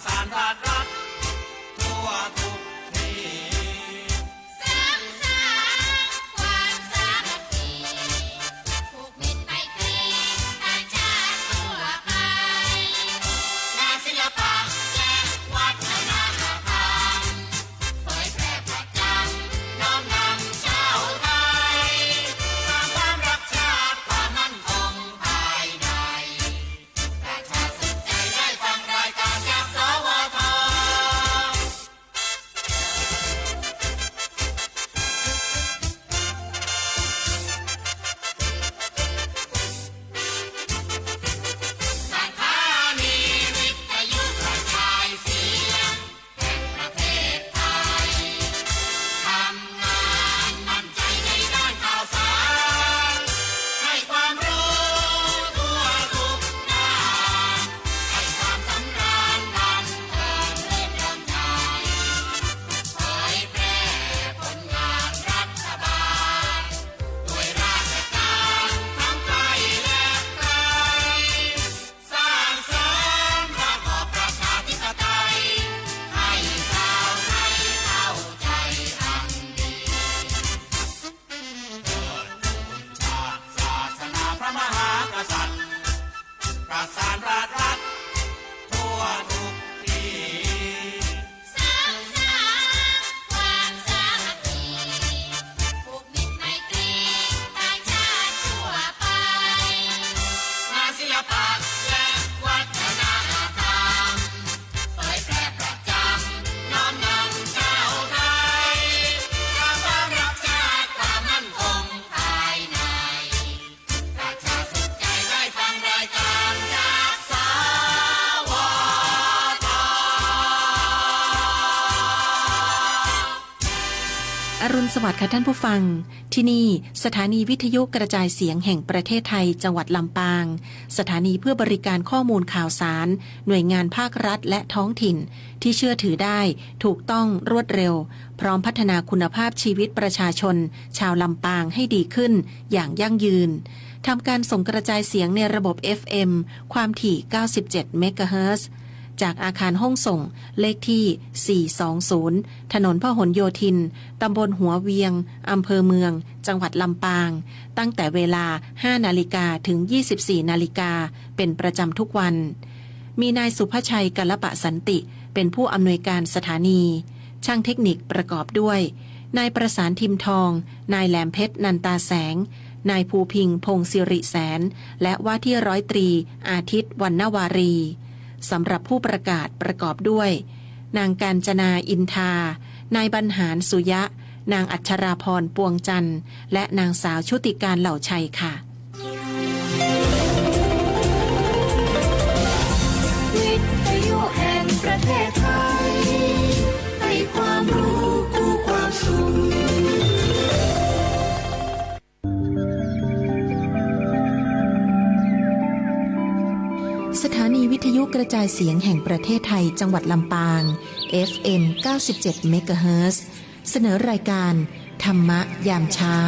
สานราษฎร์รัฐทั่วทุกที่ สร้างสรรค์ความสามัคคีผูกมิตรไมตรีต่างชาติทั่วไปงานศิลปะและวัฒนธรรมเผยแพร่ประจำน้อมนำชาวไทยสร้างความรักชาติความมั่นคงภายในประชาสนใจได้ฟังรายการจากสวท สถานีวิทยุกระจายเสียงแห่งประเทศไทยทำงานมั่นใจในด้านข่าวสารให้ความรู้ทั่วทุกด้านให้ความสำราญบันเทิงรื่นรมใจเผยแพร่ผลงานรัฐบาลด้วยราชการทั้งไกลและไกล สร้างสรรค์ระบอบประชาธิปไตยให้ชาวไทยเข้าใจอันดีเทิดทูนชาติศาสนาพระมหากษัตริย์ประสานราษฎร์รัฐทั่วทุกที่ สร้างสรรค์ความสามัคคีผูกมิตรไมตรีต่างชาติทั่วไปงานศิลปะและวัฒนธรรมเผยแพร่ประจำน้อมนำชาวไทยสร้างความรักชาติความมั่นคงภายในประชาสนใจได้ฟังรายการจากสวท อรุณสวัสดิ์ค่ะท่านผู้ฟังที่นี่สถานีวิทยุกระจายเสียงแห่งประเทศไทยจังหวัดลำปางสถานีเพื่อบริการข้อมูลข่าวสารหน่วยงานภาครัฐและท้องถิ่นที่เชื่อถือได้ถูกต้องรวดเร็วพร้อมพัฒนาคุณภาพชีวิตประชาชนชาวลำปางให้ดีขึ้นอย่างยั่งยืนทำการส่งกระจายเสียงในระบบ FM ความถี่ 97 เมกะเฮิรตซ์จากอาคารห้องส่งเลขที่ 420 ถนนพหลโยธิน ตำบลหัวเวียง อำเภอเมือง จังหวัดลำปาง ตั้งแต่เวลา 5 นาฬิกาถึง 24 นาฬิกา เป็นประจำทุกวัน มีนายสุภชัยกัลปะสันติ เป็นผู้อำนวยการสถานี ช่างเทคนิคประกอบด้วย นายประสานทิมทอง นายแหลมเพชรนันตาแสง นายภูพิงพงศิริแสน และว่าที่ร้อยตรีอาทิตย์วรรณวารีสำหรับผู้ประกาศประกอบด้วย นางกาญจนาอินทา นายบรรหารสุยะ นางอัชราพรปวงจันทร์และนางสาวชุติการเหล่าชัยค่ะวิทยุแห่งประเทศไทยให้ความรู้คู่ความสุข สถานีวิทยุกระจายเสียงแห่งประเทศไทยจังหวัดลำปาง FM 97 เมกะเฮิรตซ์เสนอรายการธรรมะยามเช้า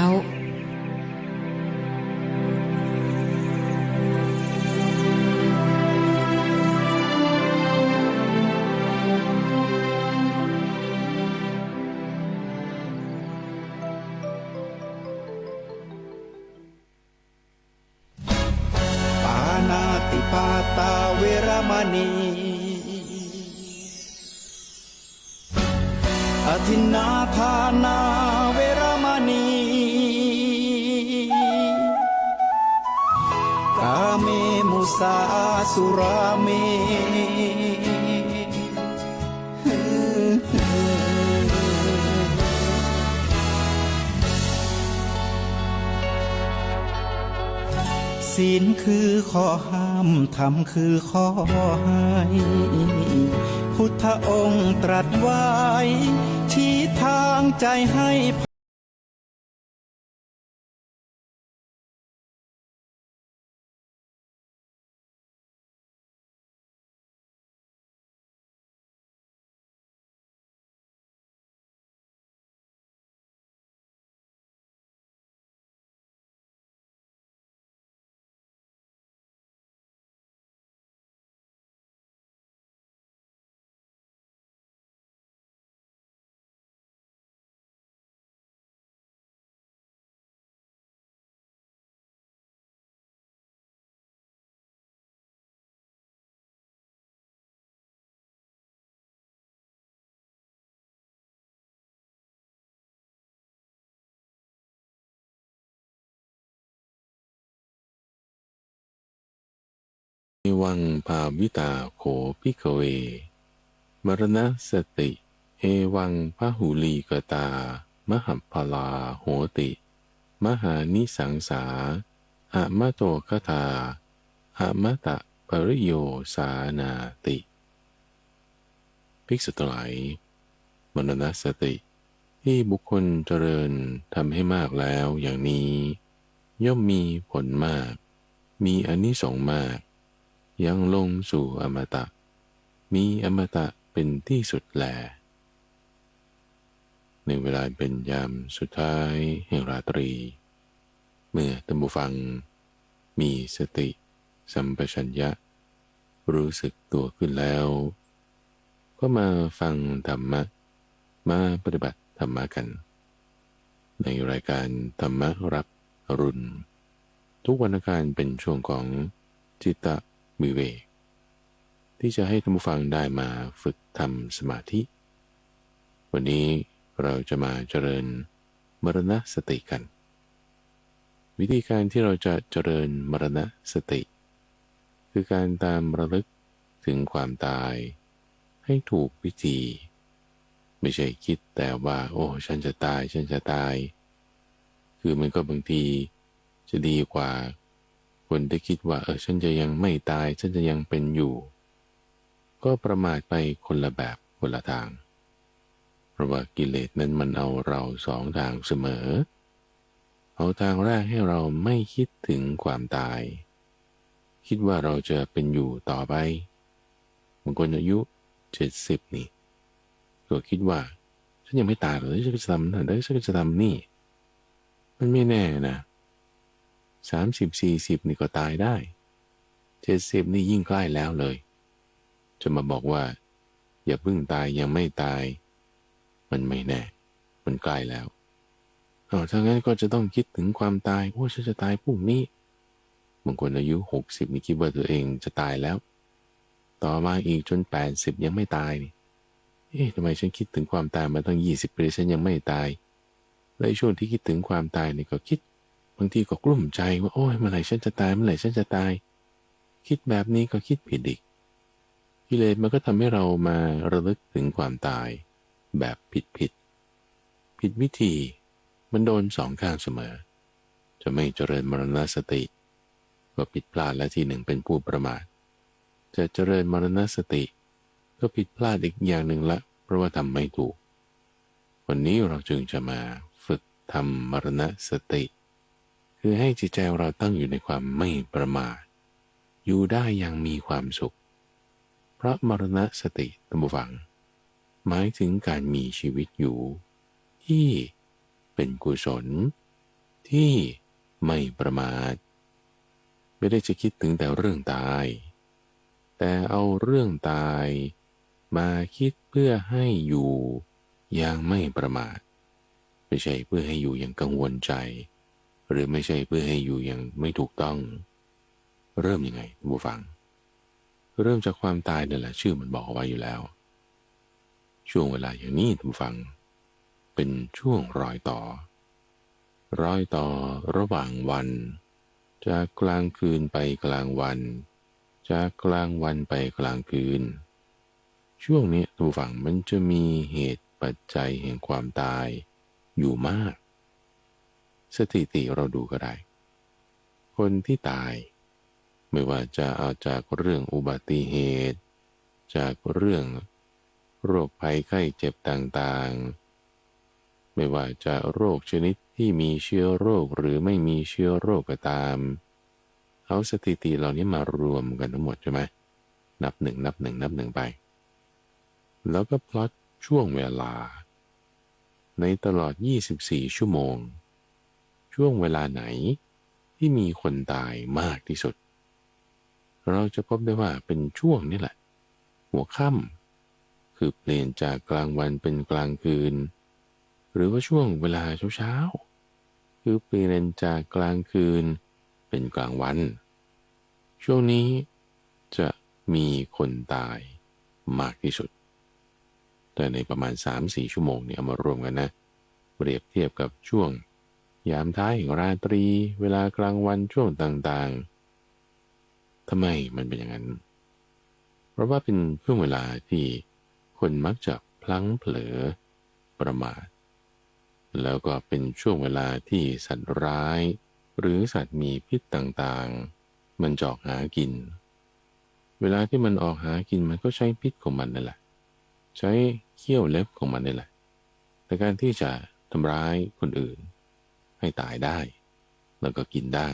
ปานาติปาตาเวรมณีอทินนาทานาเวรมณีกาเมมุสาสุราเมศีลคือข้อห้ามธรรมคือข้อให้พุทธองค์ตรัสไว้ชี้ทางใจให้ วังภาวิตาโขภิกขเวมรณสติเอวังพหุลีกตามหัพพลาโหติมหานิสังสาอะมะโตคทาอะมะตะปริโยสานาติภิกษุทั้งหลายมรณสติที่บุคคลเจริญทำให้มากแล้วอย่างนี้ย่อมมีผลมากมีอานิสงส์มากยังลงสู่อมตะมีอมตะเป็นที่สุดแลในเวลาเป็นยามสุดท้ายแห่งราตรีเมื่อท่านผู้ฟังมีสติสัมปชัญญะรู้สึกตัวขึ้นแล้วก็มาฟังธรรมะมาปฏิบัติธรรมะกันในรายการธรรมะรับอรุณทุกวันอังคารเป็นช่วงของจิตตวิเวกที่จะให้ท่านผู้ฟังได้มาฝึกทำสมาธิวันนี้เราจะมาเจริญมรณสติกันวิธีการที่เราจะเจริญมรณสติคือการตามระลึกถึงความตายให้ถูกวิธีไม่ใช่คิดแต่ว่าโอ้ฉันจะตายฉันจะตายคือมันก็บางทีจะดีกว่าคนที่คิดว่าฉันจะยังไม่ตายฉันจะยังเป็นอยู่ก็ประมาทไปคนละแบบคนละทางเพราะว่ากิเลสนั้นมันเอาเราสองทางเสมอเอาทางแรกให้เราไม่คิดถึงความตายคิดว่าเราจะเป็นอยู่ต่อไปบางคนอายุ70นี่ก็คิดว่าฉันยังไม่ตายหรอกฉันก็จะทำนั่นฉันก็จะทำนี่มันไม่แน่นะ30-40นี่ก็ตายได้70นี่ยิ่งใกล้แล้วเลยจะมาบอกว่าอย่าเพิ่งตายยังไม่ตายมันไม่แน่มันใกล้แล้วถ้างั้นก็จะต้องคิดถึงความตายโอ้ฉันจะตายพรุ่งนี้บางคนอายุ60นี่คิดว่าตัวเองจะตายแล้วต่อมาอีกจน80ยังไม่ตายนี่ทำไมฉันคิดถึงความตายมาตั้ง20 ปีฉันยังไม่ตายในช่วงที่คิดถึงความตายนี่ก็คิดบางทีก็กลุ้มใจว่าโอ้ยเมื่อไหร่ฉันจะตายเมื่อไหร่ฉันจะตายคิดแบบนี้ก็คิดผิดอีกกิเลสมันก็ทำให้เรามาระลึกถึงความตายแบบผิดวิธีมันโดนสองข้างเสมอจะไม่เจริญมรณสติก็ผิดพลาดและทีหนึ่งเป็นผู้ประมาทจะเจริญมรณสติก็ผิดพลาดอีกอย่างหนึ่งละเพราะว่าทำไม่ถูกวันนี้เราจึงจะมาฝึกทำมรณสติคือให้จิตใจเราตั้งอยู่ในความไม่ประมาทอยู่ได้อย่างมีความสุขเพราะมรณสติท่านผู้ฟังหมายถึงการมีชีวิตอยู่ที่เป็นกุศลที่ไม่ประมาทไม่ได้จะคิดถึงแต่เรื่องตายแต่เอาเรื่องตายมาคิดเพื่อให้อยู่อย่างไม่ประมาทไม่ใช่เพื่อให้อยู่อย่างกังวลใจหรือไม่ใช่เพื่อให้อยู่อย่างไม่ถูกต้องเริ่มยังไงท่านผู้ฟังเริ่มจากความตายนั่นแหละชื่อมันบอกเอาไว้อยู่แล้วช่วงเวลาอย่างนี้ท่านผู้ฟังเป็นช่วงรอยต่อระหว่างวันจากกลางคืนไปกลางวันจากกลางวันไปกลางคืนช่วงนี้ท่านผู้ฟังมันจะมีเหตุปัจจัยแห่งความตายอยู่มากสถิติเราดูก็ได้คนที่ตายไม่ว่าจะเอาจากเรื่องอุบัติเหตุจากเรื่องโรคภัยไข้เจ็บต่างๆไม่ว่าจะโรคชนิดที่มีเชื้อโรคหรือไม่มีเชื้อโรคก็ตามเอาสถิติเหล่านี้มารวมกันทั้งหมดใช่ไหมนับหนึ่งไปแล้วก็พลอตช่วงเวลาในตลอด24 ชั่วโมงช่วงเวลาไหนที่มีคนตายมากที่สุดเราจะพบได้ว่าเป็นช่วงนี้แหละหัวค่ำคือเปลี่ยนจากกลางวันเป็นกลางคืนหรือว่าช่วงเวลาเช้าคือเปลี่ยนจากกลางคืนเป็นกลางวันช่วงนี้จะมีคนตายมากที่สุดแต่ในประมาณ 3-4 ชั่วโมงเนี่ยเอามารวมกันนะเปรียบเทียบกับช่วงยามท้ายแห่งราตรีเวลากลางวันช่วงต่างๆ ทำไมมันเป็นอย่างนั้น เพราะว่าเป็นช่วงเวลาที่คนมักจะพลั้งเผลอประมาทแล้วก็เป็นช่วงเวลาที่สัตว์ร้ายหรือสัตว์มีพิษต่างๆมันจะออกหากินเวลาที่มันออกหากินมันก็ใช้พิษของมันนั่นแหละใช้เขี้ยวเล็บของมันนี่แหละในการที่จะทำร้ายคนอื่นให้ตายได้แล้วก็กินได้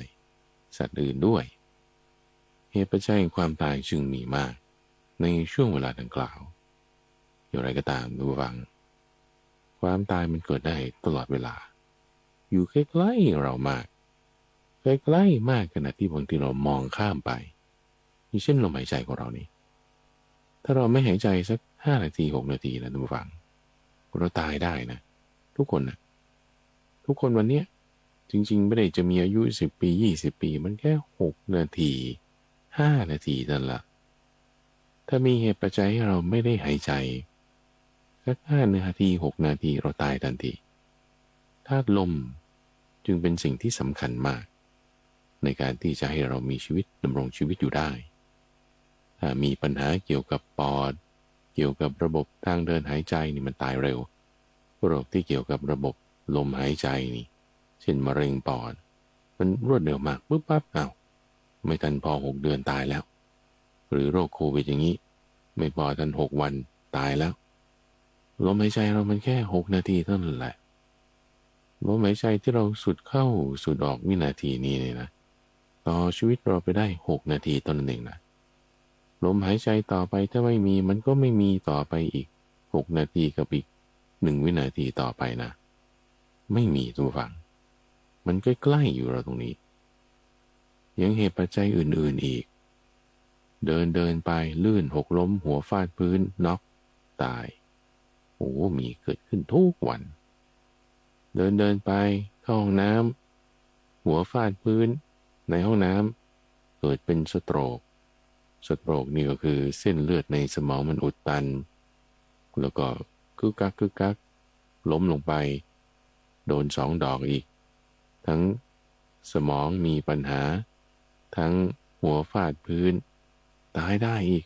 สัตว์อื่นด้วยเหตุปัจจัยแห่งความตายจึงมีมากในช่วงเวลาดังกล่าวอย่างไรก็ตามดูฟังความตายมันเกิดได้ตลอดเวลาอยู่ใกล้ๆเรามากใกล้ๆมากขนาดที่บางทีเรามองข้ามไปอย่างเช่นลมหายใจของเรานี่ถ้าเราไม่หายใจสัก5 นาที6 นาทีนะทุกฟังเราตายได้นะทุกคนนะทุกคนวันเนี้ยจริงๆไม่ได้จะมีอายุ10 ปี20 ปีมันแค่6 นาที5 นาทีนั่นละถ้ามีเหตุปัจจัยให้เราไม่ได้หายใจสัก5 นาที6 นาทีเราตายทันทีธาตุลมจึงเป็นสิ่งที่สำคัญมากในการที่จะให้เรามีชีวิตดำรงชีวิตอยู่ได้ถ้ามีปัญหาเกี่ยวกับปอดเกี่ยวกับระบบทางเดินหายใจนี่มันตายเร็วโรคที่เกี่ยวกับระบบลมหายใจนี่เช่นมะเร็งปอดมันรวดเร็วมากปุ๊บปั๊บไม่ทันพอ6 เดือนตายแล้วหรือโรคโควิดอย่างนี้ไม่พอทัน6 วันตายแล้วลมหายใจเรามันแค่6 นาทีเท่านั้นแหละลมหายใจที่เราสูดเข้าสูดออกวินาทีนี้เนี่ยนะต่อชีวิตเราไปได้6 นาทีเท่านั้นเองนะลมหายใจต่อไปถ้าไม่มีมันก็ไม่มีต่อไปอีก6 นาทีกับอีก1 วินาทีต่อไปนะไม่มีตัวฟังมันใกล้ๆอยู่เราตรงนี้ยังเหตุปัจจัยอื่นๆอีกเดินไปลื่นหกล้มหัวฟาดพื้นน็อกตายโอ้มีเกิดขึ้นทุกวันเดินไปเข้าห้องน้ำหัวฟาดพื้นในห้องน้ำเกิดเป็นสโตรกนี่ก็คือเส้นเลือดในสมองมันอุดตันแล้วก็กึกกักล้มลงไปโดน2 ดอกอีกทั้งสมองมีปัญหาทั้งหัวฟาดพื้นตายได้อีก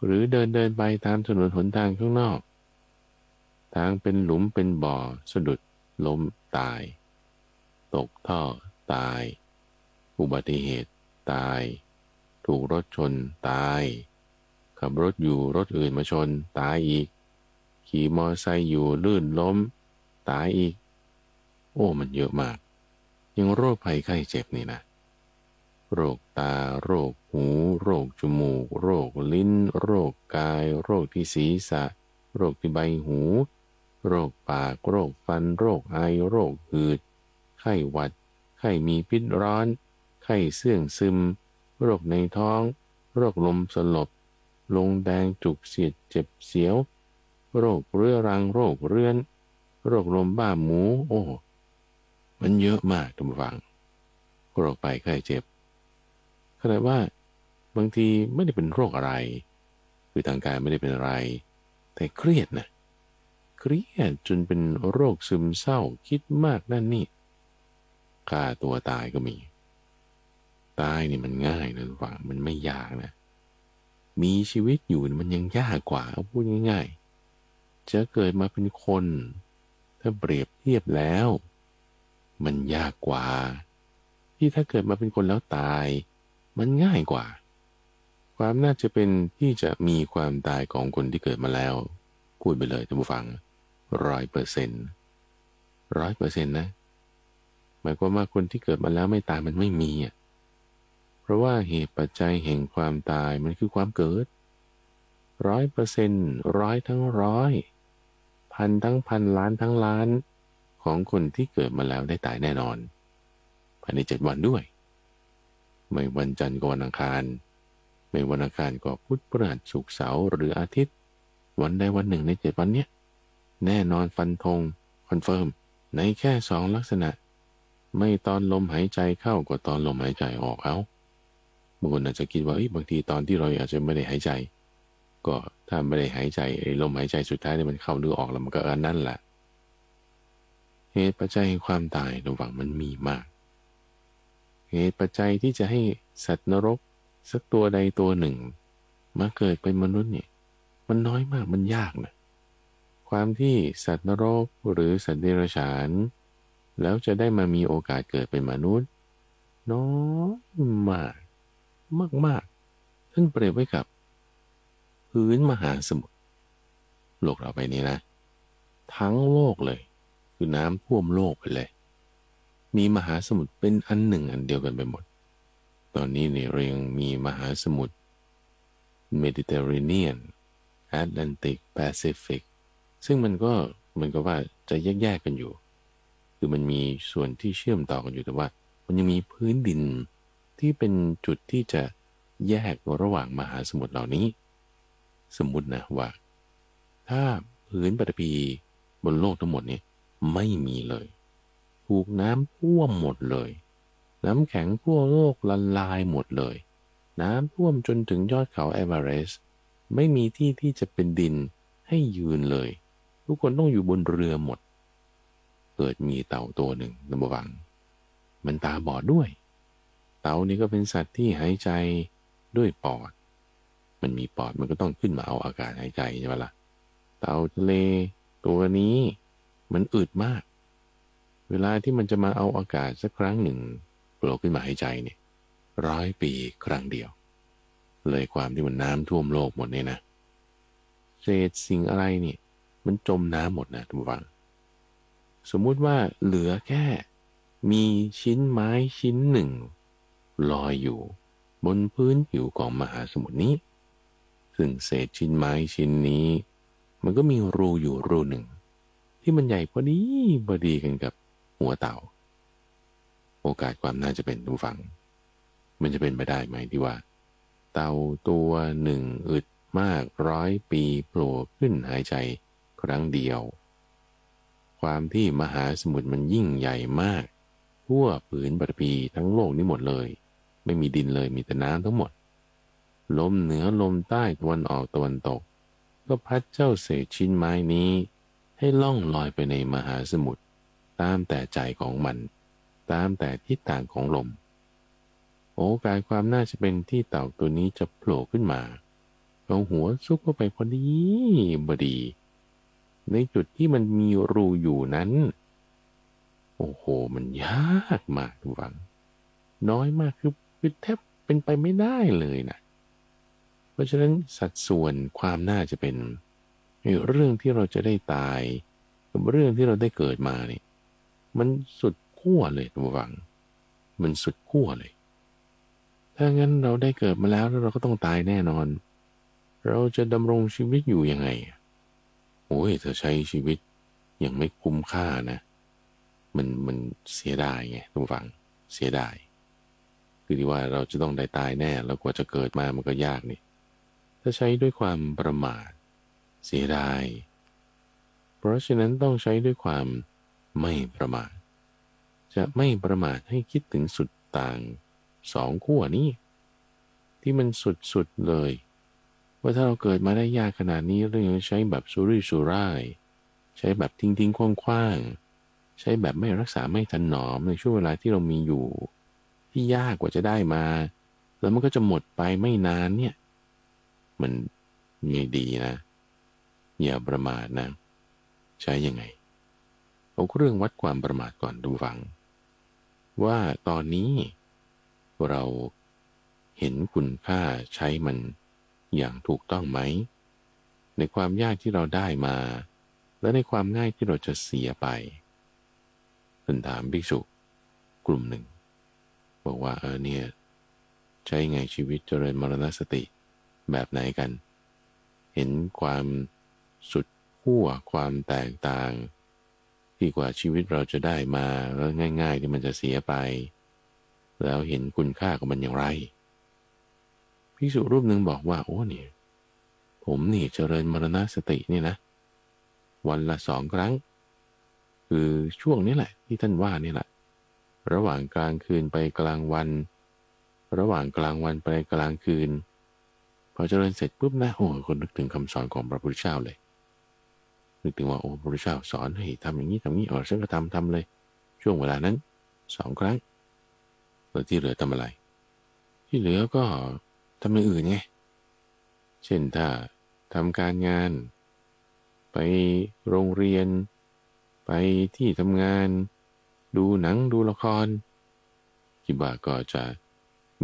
หรือเดินไปตามถนนหนทางข้างนอกทางเป็นหลุมเป็นบ่อสะดุดล้มตายตกท่อตายอุบัติเหตุตายถูกรถชนตายขับรถอยู่รถอื่นมาชนตายอีกขี่มอเตอร์ไซค์อยู่ลื่นล้มตายอีกโอ้มันเยอะมากยังโรคภัยไข้เจ็บนี่นะโรคตาโรคหูโรคจมูกโรคลิ้นโรคกายโรคที่ศีรษะโรคที่ใบหูโรคปากโรคฟันโรคไอโรคหืดไข้หวัดไข้มีพิษร้อนไข้เสื่องซึมโรคในท้องโรคลมสลบลงแดงจุกเสียดเจ็บเสียวโรคเรื้อรังโรคเรื้อนโรคลมบ้าหมูโอ้มันเยอะมากทุกฝังโรคภัยไข้เจ็บขนาดว่าบางทีไม่ได้เป็นโรคอะไรคือทางกายไม่ได้เป็นอะไรแต่เครียดนะเครียดจนเป็นโรคซึมเศร้าคิดมากนั่นนี่ฆ่าตัวตายก็มีตายนี่มันง่ายนะทุกฝังมันไม่ยากนะมีชีวิตอยู่มันยังยากกว่าเอาพูดง่ายๆจะเกิดมาเป็นคนถ้าเปรียบเทียบแล้วมันยากกว่าที่ถ้าเกิดมาเป็นคนแล้วตายมันง่ายกว่าความน่าจะเป็นที่จะมีความตายของคนที่เกิดมาแล้วพูดไปเลยท่านผู้ฟัง100% นะหมายความว่าคนที่เกิดมาแล้วไม่ตายมันไม่มีเพราะว่าเหตุปัจจัยแห่งความตายมันคือความเกิด100%ทั้ง100พันทั้งพันล้านทั้งล้านของคนที่เกิดมาแล้วได้ตายแน่นอนภายใน7 วันด้วยไม่วันจันทร์ก็วันอังคารไม่วันอังคารก็พุธพฤหัสศุกร์เสาร์หรืออาทิตย์วันใดวันหนึ่งใน7 วันเนี้ยแน่นอนฟันธงคอนเฟิร์มในแค่2 ลักษณะไม่ตอนลมหายใจเข้าก็ตอนลมหายใจออกเอาบางคนอาจจะคิดว่าบางทีตอนที่เราอาจจะไม่ได้หายใจก็ถ้าไม่ได้หายใจลมหายใจสุดท้ายเนี่ยมันเข้าหรือออกแล้วมันก็นั่นแหละเหตุปัจจัยแห่งความตายระหว่างมันมีมาก เหตุปัจจัยที่จะให้สัตว์นรกสักตัวใดตัวหนึ่งมาเกิดเป็นมนุษย์เนี่ยมันน้อยมากมันยากนะความที่สัตว์นรกหรือสัตว์เดรัจฉานแล้วจะได้มามีโอกาสเกิดเป็นมนุษย์น้อยมากมากท่านเปรียบไว้กับพื้นมหาสมุทรโลกเราไปนี้นะทั้งโลกเลยคือน้ำท่วมโลกไปเลยมีมหาสมุทรเป็นอันหนึ่งอันเดียวกันไปหมดตอนนี้เนี่ยเรายังมีมหาสมุทรเมดิเตอร์เรเนียนแอตแลนติกแปซิฟิกซึ่งมันก็เหมือนกับว่าจะแยกกันอยู่คือมันมีส่วนที่เชื่อมต่อกันอยู่แต่ว่ามันยังมีพื้นดินที่เป็นจุดที่จะแยกระหว่างมหาสมุทรเหล่านี้สมมุตินะว่าถ้าพื้นปฐพีบนโลกทั้งหมดนี้ไม่มีเลยถูกน้ำท่วมหมดเลยน้ำแข็งทั่วโลกละลายหมดเลยน้ำท่วมจนถึงยอดเขาเอเวอเรสต์ไม่มีที่ที่จะเป็นดินให้ยืนเลยทุกคนต้องอยู่บนเรือหมดเกิดมีเต่าตัวหนึ่งระวังมันตาบอดด้วยเต่านี่ก็เป็นสัตว์ที่หายใจด้วยปอดมันมีปอดมันก็ต้องขึ้นมาเอาอากาศหายใจใช่ไหมล่ะเต่าทะเลตัวนี้มันอึดมากเวลาที่มันจะมาเอาอากาศสักครั้งหนึ่งโผล่ขึ้นมาหายใจเนี่ย100 ปีครั้งเดียวเลยความที่มันน้ำท่วมโลกหมดเนี่ยนะเศษสิ่งอะไรเนี่ยมันจมน้ำหมดนะทุกฝังสมมุติว่าเหลือแค่มีชิ้นไม้ชิ้นหนึ่งลอยอยู่บนพื้นผิวของมหาสมุทรนี้ซึ่งเศษชิ้นไม้ชิ้นนี้มันก็มีรูอยู่รูหนึ่งที่มันใหญ่พอดีกันกับหัวเต่าโอกาสความน่าจะเป็นทุกฝั่งมันจะเป็นไปได้ไหมที่ว่าเต่าตัวหนึ่งอึดมาก100 ปีโผล่ขึ้นหายใจครั้งเดียวความที่มหาสมุทรมันยิ่งใหญ่มากทั่วผืนปฐพีทั้งโลกนี้หมดเลยไม่มีดินเลยมีแต่น้ำทั้งหมดลมเหนือลมใต้ตะวันออกตะวันตกก็พัดเจ้าเศษชิ้นไม้นี้ให้ล่องลอยไปในมหาสมุทรตามแต่ใจของมันตามแต่ทิศทางของลมโอกาสความน่าจะเป็นที่เต่าตัวนี้จะโผล่ขึ้นมาเอาหัวซุกเข้าไปพอดีในจุดที่มันมีรูอยู่นั้นโอ้โหมันยากมากทุกฝังน้อยมากคือแทบเป็นไปไม่ได้เลยนะเพราะฉะนั้นสัดส่วนความน่าจะเป็นเรื่องที่เราจะได้ตายกับเรื่องที่เราได้เกิดมาเนี่ยมันสุดขั้วเลยทุกฝังมันสุดขั้วเลยถ้างั้นเราได้เกิดมาแล้วเราก็ต้องตายแน่นอนเราจะดำรงชีวิตอยู่ยังไงโอ้ยเธอใช้ชีวิตอย่างไม่คุ้มค่านะมันเสียดายไงทุกฝังเสียดายคือที่ว่าเราจะต้องได้ตายแน่แล้วกว่าจะเกิดมามันก็ยากนี่ถ้าใช้ด้วยความประมาทเสียดายเพราะฉะนั้นต้องใช้ด้วยความไม่ประมาทจะไม่ประมาทให้คิดถึงสุดต่างสองขั้วนี้ที่มันสุดเลยว่าถ้าเราเกิดมาได้ยากขนาดนี้เรายังใช้แบบสุรุ่ยสุร่ายใช้แบบทิ้งคว่างใช้แบบไม่รักษาไม่ถนอมในช่วงเวลาที่เรามีอยู่ที่ยากกว่าจะได้มาแล้วมันก็จะหมดไปไม่นานเนี่ยมันไม่ดีนะอย่าประมาทนะใช้ยังไงเอาเรื่องวัดความประมาทก่อนดูฟังว่าตอนนี้เราเห็นคุณค่าใช้มันอย่างถูกต้องไหมในความยากที่เราได้มาและในความง่ายที่เราจะเสียไปเป็นถามภิกษุกลุ่มหนึ่งบอกว่าเนี่ยใช้ไงชีวิตเจริญมรณสติแบบไหนกันเห็นความสุดขั้วความแตกต่างที่กว่าชีวิตเราจะได้มาแล้วง่ายๆที่มันจะเสียไปแล้วเห็นคุณค่าของมันอย่างไรภิกษุรูปหนึ่งบอกว่าโอ้เนี่ยผมนี่เจริญมรณสตินี่นะวันละ2 ครั้งคือช่วงนี้แหละที่ท่านว่านี่แหละระหว่างกลางคืนไปกลางวันระหว่างกลางวันไปกลางคืนพอเจริญเสร็จปุ๊บนะโอ้คนนึกถึงคำสอนของพระพุทธเจ้าเลยนึกถึงว่าโอ้พระพุทธเจ้าสอนให้ทำอย่างนี้ฉันก็ทำเลยช่วงเวลานั้น2 ครั้ง แล้วที่เหลือทำอะไรที่เหลือก็ทำอย่างอื่นไงเช่นถ้าทำการงานไปโรงเรียนไปที่ทำงานดูหนังดูละครคิดว่าก็จะ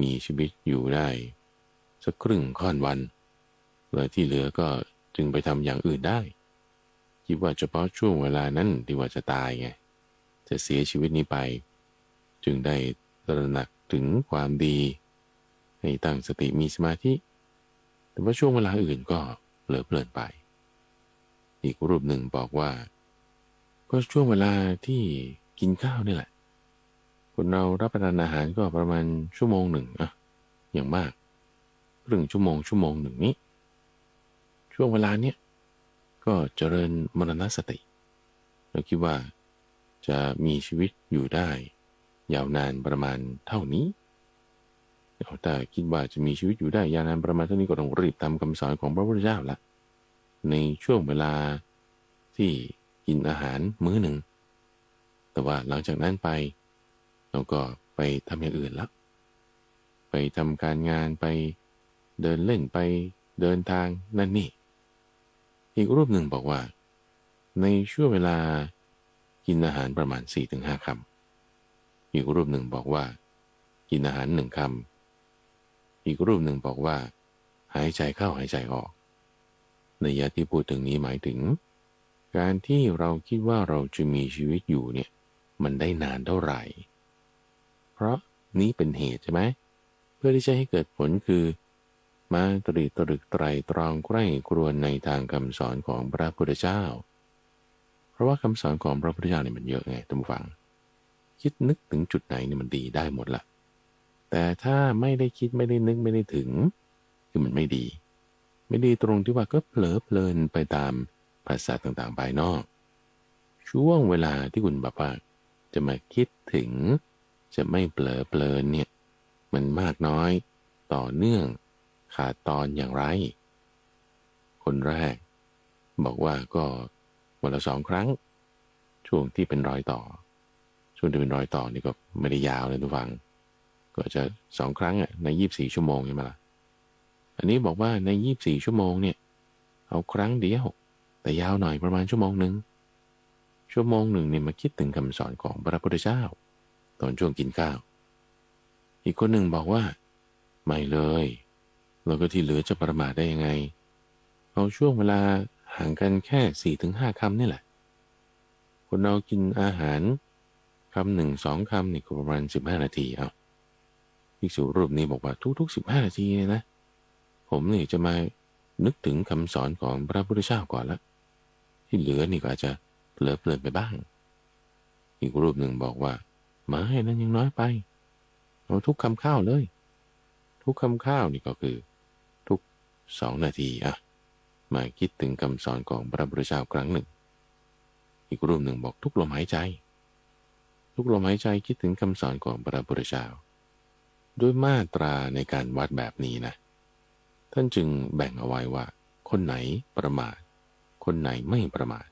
มีชีวิตอยู่ได้สักครึ่งค่อนวันแล้วที่เหลือก็จึงไปทำอย่างอื่นได้คิดว่าเฉพาะช่วงเวลานั้นที่ว่าจะตายไงจะเสียชีวิตนี้ไปจึงได้ตระหนักถึงความดีให้ตั้งสติมีสมาธิแต่ว่าช่วงเวลาอื่นก็เผลอเพลินไปอีกรูปหนึ่งบอกว่าก็ช่วงเวลาที่กินข้าวนี่แหละคนเรารับประทานอาหารก็ประมาณชั่วโมงหนึ่งอะอย่างมากครึ่งชั่วโมงหนึ่งนี้ช่วงเวลาเนี้ยก็เจริญมรณสติเราคิดว่าจะมีชีวิตอยู่ได้ยาวนานประมาณเท่านี้แต่คิดว่าจะมีชีวิตอยู่ได้ยาวนานประมาณเท่านี้ก็ต้องรีบทำคำสอนของพระพุทธเจ้าละในช่วงเวลาที่กินอาหารมื้อหนึ่งแต่ว่าหลังจากนั้นไปเราก็ไปทำอย่างอื่นละไปทำการงานไปเดินเล่นไปเดินทางนั่นนี่อีกรูปหนึ่งบอกว่าในช่วงเวลากินอาหารประมาณ 4-5 คำอีกรูปหนึ่งบอกว่ากินอาหาร1 คำอีกรูปหนึ่งบอกว่าหายใจเข้าหายใจออกในยะที่พูดถึงนี้หมายถึงการที่เราคิดว่าเราจะมีชีวิตอยู่เนี่ยมันได้นานเท่าไหร่เพราะนี้เป็นเหตุใช่ไหมเพื่อที่จะให้เกิดผลคือมาตรึกไตรตรองใกล้ครวญในทางคำสอนของพระพุทธเจ้าเพราะว่าคำสอนของพระพุทธเจ้าเนี่ยมันเยอะไงท่านผู้ฟังคิดนึกถึงจุดไหนเนี่ยมันดีได้หมดละแต่ถ้าไม่ได้คิดไม่ได้นึกไม่ได้ถึงคือมันไม่ดีตรงที่ว่าก็เผลอเพลินไปตามภาษาต่างๆภายนอกช่วงเวลาที่คุณแบบว่าจะมาคิดถึงจะไม่เผลอเพลินเนี่ยมันมากน้อยต่อเนื่องขาดตอนอย่างไรคนแรกบอกว่าก็วันละ2 ครั้งช่วงที่เป็นรอยต่อนี่ก็ไม่ได้ยาวเลยทุกฝังก็จะ2 ครั้งใน24 ชั่วโมงใช่ไหมล่ะอันนี้บอกว่าใน24 ชั่วโมงเนี่ยเอาครั้งเดียวแต่ยาวหน่อยประมาณชั่วโมงหนึ่งเนี่ยมาคิดถึงคำสอนของพระพุทธเจ้าตอนช่วงกินข้าวอีกคนหนึ่งบอกว่าไม่เลยแล้วก็ที่เหลือจะประมาทได้ยังไงเอาช่วงเวลาห่างกันแค่ 4-5 คำนี่แหละคนเรากินอาหารคำ1-2 คำนี่ก็ประมาณ15 นาทีเอาภิกษุรูปนี้บอกว่าทุกๆ15 นาทีเนี่ยนะผมนี่จะมานึกถึงคำสอนของพระพุทธเจ้าก่อนละที่เหลือนี่ก็อาจจะเผลอเพลินไปบ้างอีกรูปหนึ่งบอกว่าไม่นั้นยังน้อยไปเอาทุกคำข้าวเลยทุกคำข้าวนี่ก็คือทุก2 นาทีมาคิดถึงคำสอนของพระพุทธเจ้าครั้งหนึ่งอีกรูปหนึ่งบอกทุกลมหายใจคิดถึงคำสอนของพระพุทธเจ้าด้วยมาตราในการวัดแบบนี้นะท่านจึงแบ่งเอาไว้ว่าคนไหนประมาทคนไหนไม่ประมาท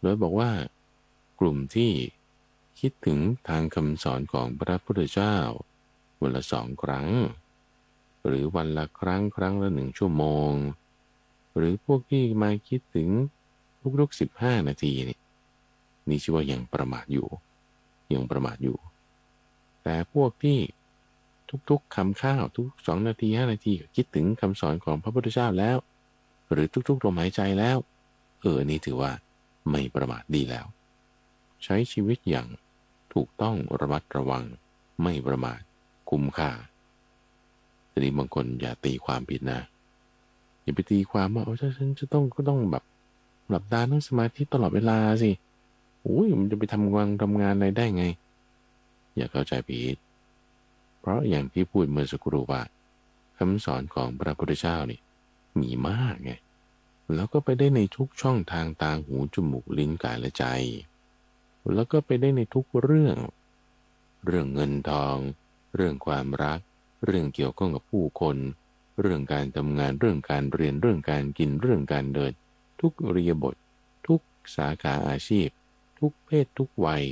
โดยบอกว่ากลุ่มที่คิดถึงทางคำสอนของพระพุทธเจ้าวันละ2 ครั้งหรือวันละครั้งละ1 ชั่วโมงหรือพวกที่มาคิดถึงทุกๆ15 นาทีนี่ชื่อว่ายังประมาทอยู่แต่พวกที่ทุกๆคำข้าวทุก2 นาที5 นาทีคิดถึงคำสอนของพระพุทธเจ้าแล้วหรือทุกๆลมหายใจแล้วนี่ถือว่าไม่ประมาทดีแล้วใช้ชีวิตอย่างถูกต้องระมัดระวังไม่ประมาทคุ้มค่าทีนี้บางคนอย่าตีความผิดนะอย่าไปตีความว่าฉันจะต้องแบบหลับตานั่งสมาธิตลอดเวลาสิมันจะไปทำงานอะไรได้ไงอย่าเข้าใจผิดเพราะอย่างที่พูดเมื่อสักครู่ว่าคำสอนของพระพุทธเจ้านี่มีมากไงแล้วก็ไปได้ในทุกช่องทางตาหูจมูกลิ้นกายและใจแล้วก็ไปได้ในทุกเรื่องเงินทองเรื่องความรักเรื่องเกี่ยวข้องกับผู้คนเรื่องการทำงานเรื่องการเรียนเรื่องการกินเรื่องการเดินทุกอิริยาบถทุกสาขาอาชีพทุกเพศทุกวัย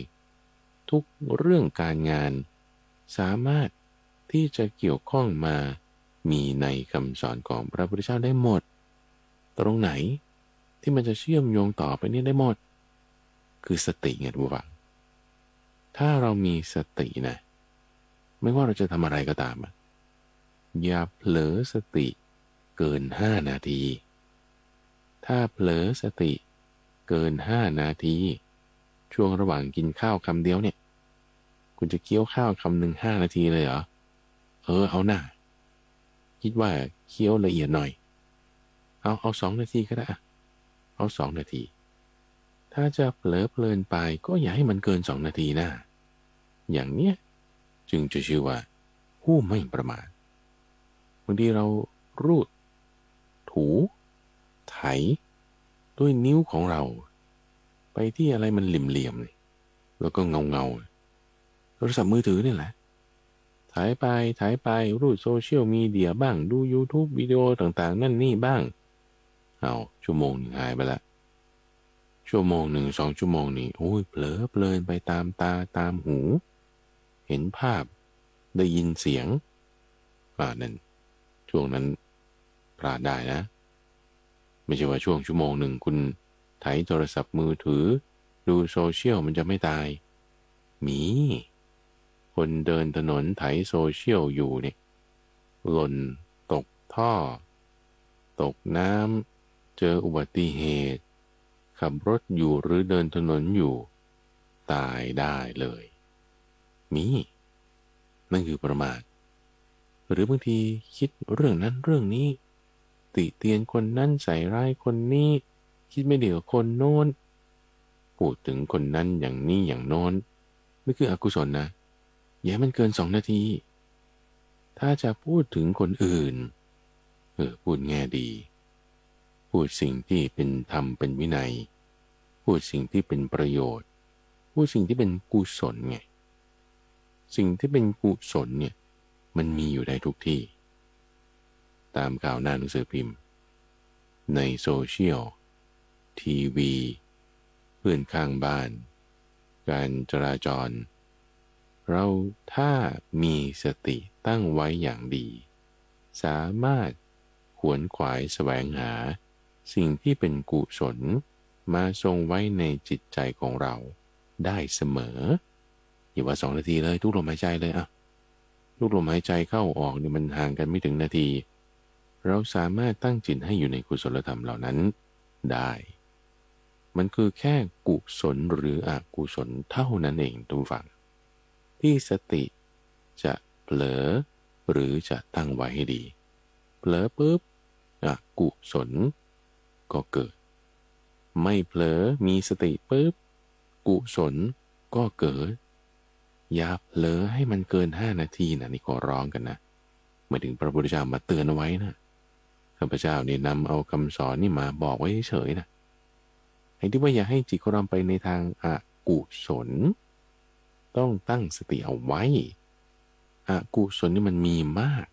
ทุกเรื่องการงาน สามารถที่จะเกี่ยวข้องมามีในคำสอนของพระพุทธเจ้าได้หมดตรงไหนที่มันจะเชื่อมโยงต่อไปนี่ได้หมดคือสติไงทุกฝังถ้าเรามีสตินะไม่ว่าเราจะทำอะไรก็ตามอย่าเผลอสติเกิน5 นาทีถ้าเผลอสติเกิน5 นาทีช่วงระหว่างกินข้าวคำเดียวเนี่ยคุณจะเคี้ยวข้าวคำหนึ่ง5 นาทีเลยเหรอเอาหน้าคิดว่าเคี้ยวละเอียดหน่อยเอา2 นาทีก็ได้เอา2 นาทีถ้าจะเผลอเพลินไปก็อย่าให้มันเกิน2 นาทีนะอย่างเนี้ยจึงจะชื่อว่าผู้ไม่ประมาทบางทีเรารูดถูไถด้วยนิ้วของเราไปที่อะไรมันเหลี่ยมๆแล้วก็เงาโทรศัพท์มือถือนี่แหละถ่ายไปรูดโซเชียลมีเดียบ้างดู YouTube วิดีโอต่างๆนั่นนี่บ้างชั่วโมงหนึ่งหายไปละชั่วโมงหนึ่ง2 ชั่วโมงนี่โอ้ยเผลอเพลินไปตามตาตามหูเห็นภาพได้ยินเสียงนั่นช่วงนั้นพลาดได้นะไม่ใช่ว่าช่วงชั่วโมงหนึ่งคุณไถโทรศัพท์มือถือดูโซเชียลมันจะไม่ตายมีคนเดินถนนไถโซเชียลอยู่เนี่ยหล่นตกท่อตกน้ำเจออุบัติเหตุขับรถอยู่หรือเดินถนนอยู่ตายได้เลยมีนั่นคือประมาทหรือบางทีคิดเรื่องนั้นเรื่องนี้ติเตียนคนนั้นใส่ร้ายคนนี้คิดไม่ดีกับคนโน้นพูดถึงคนนั้นอย่างนี้อย่างโน้นนี่คืออกุศลนะอย่าให้มันเกิน2 นาทีถ้าจะพูดถึงคนอื่นพูดแง่ดีพูดสิ่งที่เป็นธรรมเป็นวินัยพูดสิ่งที่เป็นประโยชน์พูดสิ่งที่เป็นกุศลไงสิ่งที่เป็นกุศลเนี่ยมันมีอยู่ได้ทุกที่ตามข่าวหน้าหนังสือพิมพ์ในโซเชียลทีวีเพื่อนข้างบ้านการจราจรเราถ้ามีสติตั้งไว้อย่างดีสามารถขวนขวายแสวงหาสิ่งที่เป็นกุศลมาทรงไว้ในจิตใจของเราได้เสมออย่าว่า2 นาทีเลยทุกลมหายใจเลยทุกลมหายใจเข้าออกเนี่ยมันห่างกันไม่ถึงนาทีเราสามารถตั้งจิตให้อยู่ในกุศลธรรมเหล่านั้นได้มันคือแค่กุศลหรืออกุศลเท่านั้นเองทุกฝั่งที่สติจะเผลอหรือจะตั้งไว้ให้ดีเผลอปุ๊บอกุศลก็เกิดไม่เผลอมีสติปุ๊บกุศลก็เกิดอย่าเผลอให้มันเกิน5 นาทีนะนี่ขอร้องกันนะหมายถึงพระพุทธเจ้ามาเตือนเอาไว้นะข้าพเจ้าเนี่ยนำเอาคำสอนนี่มาบอกไว้เฉยนะให้ที่ว่าอย่าให้จิตของเราไปในทางอกุศลต้องตั้งสติเอาไว้อกุศลนี่มันมีมาก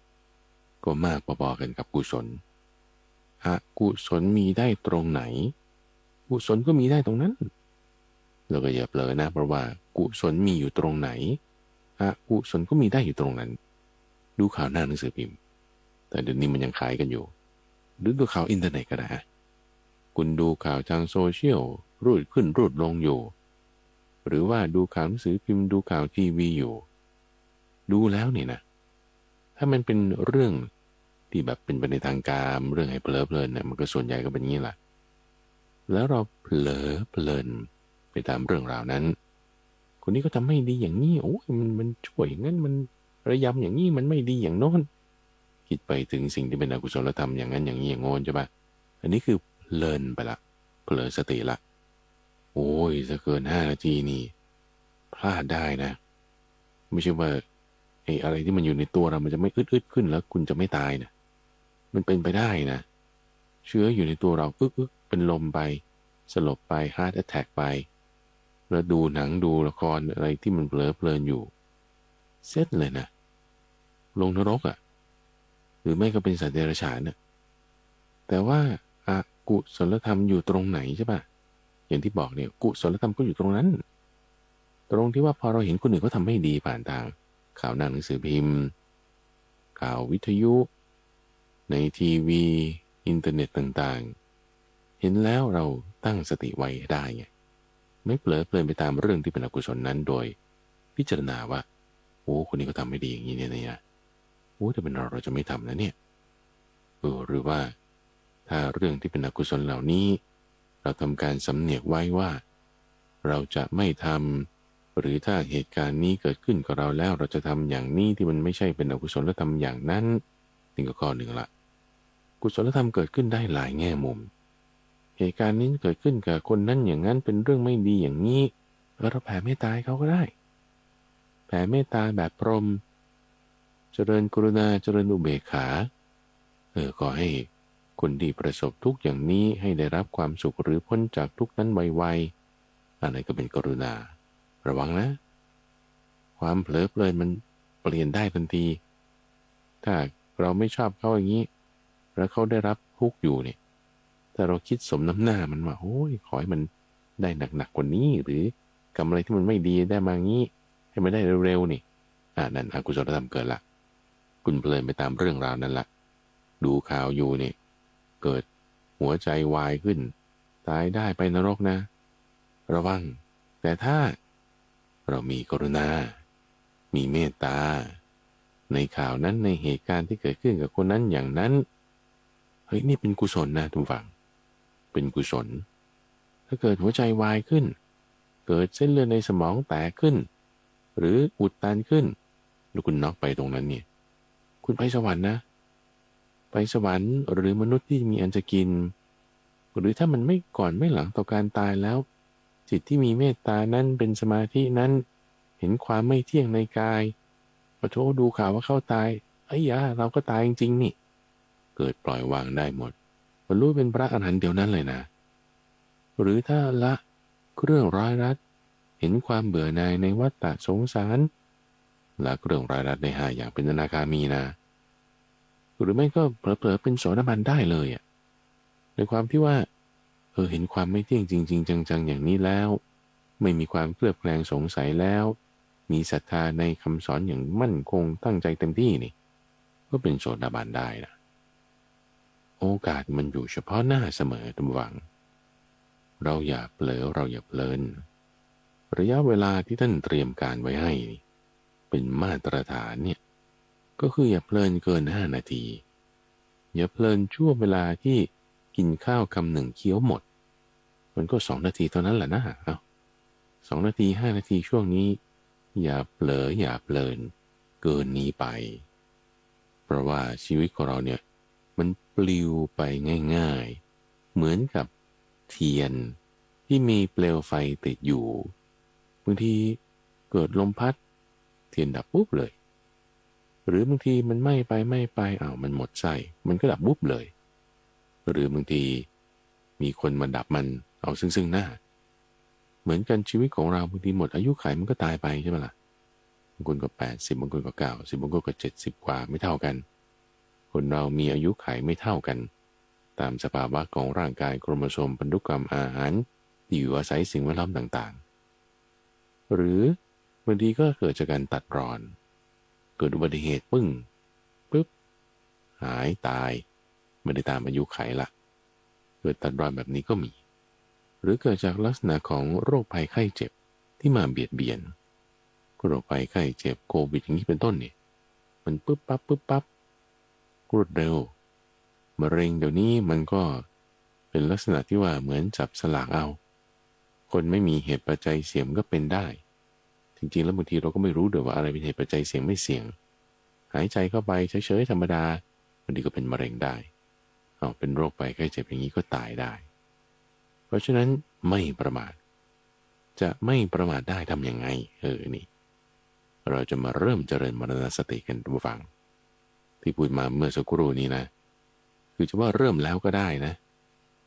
ก็มากพอๆกันกับกุศลอกุศลมีได้ตรงไหนกุศลก็มีได้ตรงนั้นเราก็อย่าเผลอนะเพราะว่ากุศลมีอยู่ตรงไหนอกุศลก็มีได้อยู่ตรงนั้นดูข่าวหน้าหนังสือพิมพ์แต่เดี๋ยวนี้มันยังขายกันอยู่หรือดูข่าวอินเทอร์เน็ตก็ได้คุณดูข่าวทางโซเชียลรูดขึ้นรูดลงอยู่หรือว่าดูข่าวหนังสือพิมพ์ดูข่าวทีวีอยู่ดูแล้วนี่นะถ้ามันเป็นเรื่องที่แบบเป็นไปในทางการเรื่องให้เพลิดเพลินเนี่ยมันก็ส่วนใหญ่ก็เป็นอย่างนี้แหละแล้วเราเผลอเพลินไปตามเรื่องราวนั้นคนนี้ก็ทำไม่ดีอย่างนี้โอ้ยมันช่วยอย่างนั้นมันระยำอย่างนี้มันไม่ดีอย่างโน้นคิดไปถึงสิ่งที่เป็นอกุศลธรรมอย่างนั้นอย่างนี้อย่างโน้นใช่ปะอันนี้คือเพลินไปละเผลอสติละโอ้ยจะเกิน5 นาทีนี่พลาดได้นะไม่ใช่ว่าไอ้อะไรที่มันอยู่ในตัวเรามันจะไม่อึดขึ้นแล้วคุณจะไม่ตายนะมันเป็นไปได้นะเชื้ออยู่ในตัวเราอึกเป็นลมไปสลบไปฮาร์ทแอทแทกไปแล้วดูหนังดูละครอะไรที่มันเผลอเพลินอยู่เสร็จเลยนะลงนรกหรือไม่ก็เป็นสัตว์เดรัจฉานแต่ว่าอกุศลธรรมอยู่ตรงไหนใช่ปะอย่างที่บอกเนี่ยกุศลธรรมก็อยู่ตรงนั้นตรงที่ว่าพอเราเห็นคนอื่นเขาทำไม่ดีผ่านทาง ข่าวหน้าหนังสือพิมพ์ข่าววิทยุในทีวีอินเทอร์เน็ตต่างๆเห็นแล้วเราตั้งสติไว้ได้ไงไม่เผลอเพลินไปตามเรื่องที่เป็นอกุศลนั้นโดยพิจารณาว่าโอ้คนนี้ก็ทำไม่ดีอย่างนี้เนี่ยโอ้ถ้าเป็นเราจะไม่ทำนะเนี่ยหรือว่าถ้าเรื่องที่เป็นอกุศลเหล่านี้เราทำการสำเนียกไว้ว่าเราจะไม่ทำหรือถ้าเหตุการณ์นี้เกิดขึ้นกับเราแล้วเราจะทำอย่างนี้ที่มันไม่ใช่เป็นอกุศลธรรมอย่างนั้นนี่ก็ข้อหนึ่งละกุศลธรรมเกิดขึ้นได้หลายแง่มุมเหตุการณ์นี้เกิดขึ้นกับคนนั้นอย่างนั้นเป็นเรื่องไม่ดีอย่างนี้เราแผ่เมตตาให้เขาก็ได้แผ่เมตตาแบบพรหมเจริญกรุณาเจริญอุเบกขาก็ให้คนที่ประสบทุกข์อย่างนี้ให้ได้รับความสุขหรือพ้นจากทุกข์นั้นไวๆอันนั้นก็เป็นกรุณาระวังนะความเผลอเพลินมันเปลี่ยนได้ทันทีถ้าเราไม่ชอบเขาอย่างนี้แล้วเขาได้รับทุกข์อยู่เนี่ยแต่เราคิดสมน้ำหน้ามันว่าโอ้ยขอให้มันได้หนักๆกว่านี้หรือกำอะไรที่มันไม่ดีได้มางี้ให้มันได้เร็วๆนี่นั่นอกุศลธรรมเกิดละคุณเพลินไปตามเรื่องราวนั้นละดูข่าวอยู่เนี่ยเกิดหัวใจวายขึ้นตายได้ไปนรกนะระวังแต่ถ้าเรามีกรุณามีเมตตาในข่าวนั้นในเหตุการณ์ที่เกิดขึ้นกับคนนั้นอย่างนั้นเฮ้ยนี่เป็นกุศลนะทุกฝั่งเป็นกุศลถ้าเกิดหัวใจวายขึ้นเกิดเส้นเลือดในสมองแตกขึ้นหรืออุดตันขึ้นแล้วคุณน็อกไปตรงนั้นเนี่ยคุณไปสวรรค์นะไปสวรรค์หรือมนุษย์ที่มีอันจะกินหรือถ้ามันไม่ก่อนไม่หลังต่อการตายแล้วจิตที่มีเมตตานั้นเป็นสมาธินั้นเห็นความไม่เที่ยงในกายพอโทษดูข่าวว่าเข้าตายไอ้ยาเราก็ตายจริงๆนี่เกิดปล่อยวางได้หมดบรรลุเป็นพระอรหันต์เดียวนั้นเลยนะหรือถ้าละเรื่องร้ายรัดเห็นความเบื่อหน่ายในวัฏฏะสงสารละเรื่องร้ายรัดใน5อย่างเป็นอนาคามีนะหรือไม่ก็เผลอๆเป็นโสดาบันได้เลยในความที่ว่าเห็นความไม่เที่ยงจริงๆจังๆอย่างนี้แล้วไม่มีความเคลือบแคลงสงสัยแล้วมีศรัทธาในคำสอนอย่างมั่นคงตั้งใจเต็มที่นี่ก็เป็นโสดาบันได้นะโอกาสมันอยู่เฉพาะหน้าเสมอทุกวังเราอย่าเผลอเราอย่าเพลินระยะเวลาที่ท่านเตรียมการไว้ให้เป็นมาตรฐานเนี่ยก็คืออย่าเพลินเกิน5 นาทีอย่าเพลินช่วงเวลาที่กินข้าวคำหนึ่งเคี้ยวหมดมันก็2 นาทีเท่านั้นแหละนะ2 นาที5 นาทีช่วงนี้อย่าเผลออย่าเพลินเกินนี้ไปเพราะว่าชีวิตของเราเนี่ยมันปลิวไปง่ายๆเหมือนกับเทียนที่มีเปลวไฟติดอยู่บางทีเกิดลมพัดเทียนดับปุ๊บเลยหรือบางทีมันไหม้ไปมันหมดไส้มันก็ดับปุ๊บเลยหรือบางทีมีคนมาดับมันเอาซึ่งหน้าเหมือนกันชีวิตของเราบางทีหมดอายุขัยมันก็ตายไปใช่ไหมล่ะบางคนก็80บางคนก็90บางคนก็70กว่าไม่เท่ากันคนเรามีอายุขัยไม่เท่ากันตามสภาวะของร่างกายโครโมโซมพันธุกรรมอาหารที่อยู่อาศัยสิ่งแวดล้อมต่างๆหรือบางทีก็เกิดจากการตัดรอนเกิดอุบัติเหตุปึ๊บหายตายไม่ได้ตามอายุขัยละเกิดตัดรอนแบบนี้ก็มีหรือเกิดจากลักษณะของโรคภัยไข้เจ็บที่มาเบียดเบียนโรคภัยไข้เจ็บโควิดอย่างนี้เป็นต้นเนี่ยมันปึ๊บปั๊บรวดเร็วมะเร็งเดี๋ยวนี้มันก็เป็นลักษณะที่ว่าเหมือนจับสลากเอาคนไม่มีเหตุปัจจัยเสี่ยงก็เป็นได้จริงๆแล้วบางทีเราก็ไม่รู้ด้วยว่าอะไรเป็นเหตุปัจจัยเสี่ยงไม่เสี่ยงหายใจเข้าไปเฉยๆธรรมดาบางทีก็เป็นมะเร็งได้เป็นโรคภัยไข้เจ็บอย่างนี้ก็ตายได้เพราะฉะนั้นไม่ประมาทจะไม่ประมาทได้ทำยังไงนี่เราจะมาเริ่มเจริญมรณสติกันทุกฝั่งที่พูดมาเมื่อสักครู่นี้นะคือจะว่าเริ่มแล้วก็ได้นะ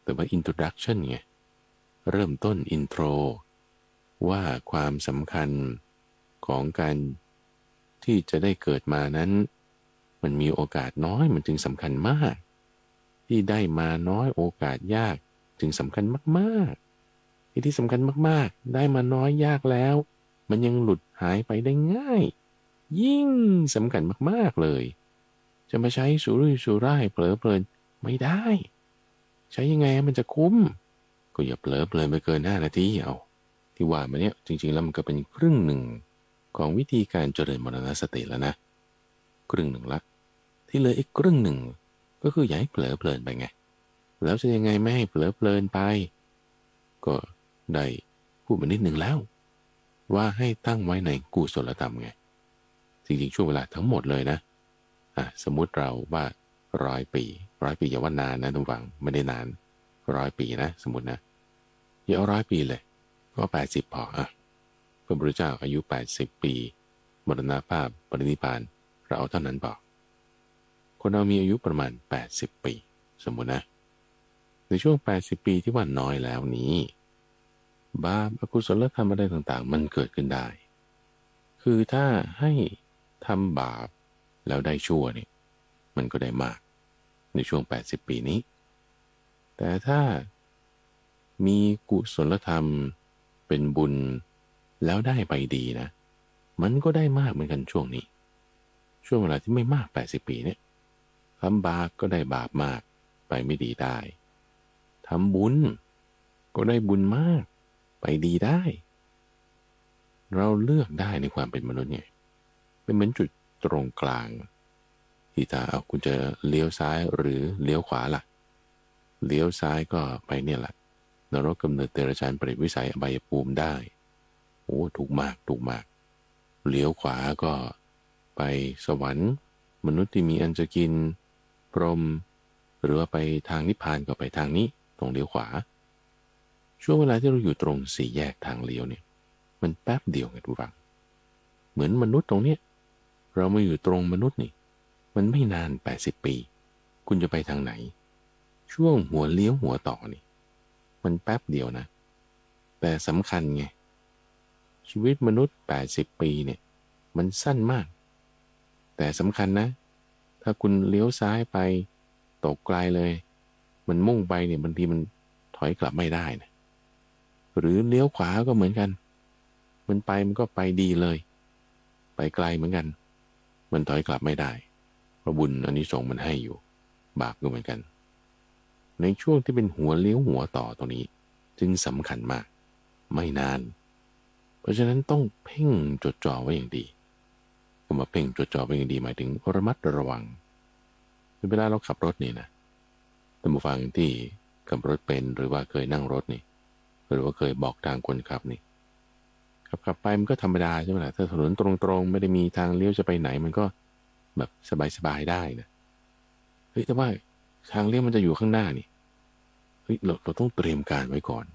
แต่ว่า introduction ไงเริ่มต้น intro ว่าความสำคัญของการที่จะได้เกิดมานั้นมันมีโอกาสน้อยมันจึงสำคัญมากที่ได้มาน้อยโอกาสยากจึงสำคัญมากๆที่สำคัญมากๆได้มาน้อยยากแล้วมันยังหลุดหายไปได้ง่าย ยิ่งสำคัญมากๆเลยจะมาใช้สุรุ่ยสุร่ายเผลอเพลินไม่ได้ใช้ยังไงมันจะคุ้มก็อย่าเผลอเพลินไปเกิน5 นาทีเอาที่ว่ามาเนี่ยจริงๆแล้วมันก็เป็นครึ่งหนึ่งของวิธีการเจริญมรณสติแล้วนะครึ่งหนึ่งละที่เหลืออีกครึ่งหนึ่งก็คืออย่าให้เผลอเพลินไปไงแล้วจะยังไงไม่ให้เผลอเพลินไปก็ได้พูดมานิดหนึ่งแล้วว่าให้ตั้งไว้ในกุศลธรรมไงจริงๆช่วงเวลาทั้งหมดเลยนะสมมุติเราว่า100 ปีอย่าว่านานนะทุกฝังไม่ได้นาน100 ปีนะสมมตินะอย่าเอา100 ปีเลยก็80พอพระพุทธเจ้าอายุ80 ปีมรณภาพปรินิพพานเราเอาเท่านั้นพอคนเรามีอายุประมาณ80 ปีสมมตินะในช่วง80 ปีที่ว่าน้อยแล้วนี้บาปอกุศลธรรมอะไรต่างๆมันเกิดขึ้นได้คือถ้าให้ทำบาปแล้วได้ชั่วนี่มันก็ได้มากในช่วง80 ปีนี้แต่ถ้ามีกุศลธรรมเป็นบุญแล้วได้ไปดีนะมันก็ได้มากเหมือนกันช่วงนี้ช่วงเวลาที่ไม่มาก80 ปีเนี่ยทำบาปก็ได้บาปมากไปไม่ดีได้ทำบุญก็ได้บุญมากไปดีได้เราเลือกได้ในความเป็นมนุษย์ไงเป็นเหมือนจุดตรงกลางที่ถ้าเอาคุณจะเลี้ยวซ้ายหรือเลี้ยวขวาล่ะเลี้ยวซ้ายก็ไปเนี่ยแหละนรกกำเนิดเดรัจฉานเปรตวิสัยอบายภูมิได้โอ้ถูกมากเลี้ยวขวาก็ไปสวรรค์มนุษย์ที่มีอันจะกินพรหมหรือว่าไปทางนิพพานก็ไปทางนี้ตรงเลี้ยวขวาช่วงเวลาที่เราอยู่ตรงสี่แยกทางเลี้ยวเนี่ยมันแป๊บเดียวไงทุกฝังเหมือนมนุษย์ตรงเนี้ยเรามาอยู่ตรงมนุษย์นี่มันไม่นาน80 ปีคุณจะไปทางไหนช่วงหัวเลี้ยวหัวต่อนี่มันแป๊บเดียวนะแต่สำคัญไงชีวิตมนุษย์80 ปีเนี่ยมันสั้นมากแต่สำคัญนะถ้าคุณเลี้ยวซ้ายไปตกไกลเลยมันมุ่งไปเนี่ยบางทีมันถอยกลับไม่ได้นะหรือเลี้ยวขวาก็เหมือนกันมันไปมันก็ไปดีเลยไปไกลเหมือนกันมันถอยกลับไม่ได้เพราะบุญอานิสงส์มันให้อยู่บาปก็เหมือนกันในช่วงที่เป็นหัวเลี้ยวหัวต่อตรงนี้จึงสำคัญมากไม่นานเพราะฉะนั้นต้องเพ่งจดจ่อไว้อย่างดีคำว่าเพ่งจดจ่อไว้อย่างดีหมายถึงระมัดระวังเวลาเราขับรถนี่นะท่านผู้ฟังที่ขับรถเป็นหรือว่าเคยนั่งรถนี่หรือว่าเคยบอกทางคนขับนี่ขับไปมันก็ธรรมดาใช่ไหมล่ะถ้าถนนตรงๆไม่ได้มีทางเลี้ยวจะไปไหนมันก็แบบสบายๆได้นะเฮ้ยแต่ว่าทางเลี้ยวมันจะอยู่ข้างหน้านี่เฮ้ยเราต้องเตรียมการไว้ก่อน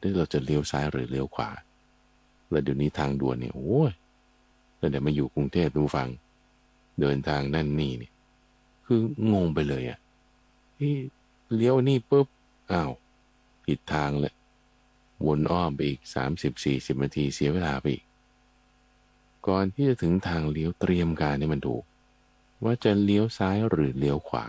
ที่เราจะเลี้ยวซ้ายหรือเลี้ยวขวาแล้วเดี๋ยวนี้ทางด่วนเนี่ยโอ้ยแล้วเดี๋ยวมาอยู่กรุงเทพดูฟังเดินทางนั่นนี่เนี่ยคืองงไปเลยอ่ะที่เลี้ยวนี่ปุ๊บอ้าวผิดทางเลยวนอ้อมไปอีก30-40 นาทีเสียเวลาไปอีกก่อนที่จะถึงทางเลี้ยวเตรียมการให้มันถูกว่าจะเลี้ยวซ้ายหรือเลี้ยวขวา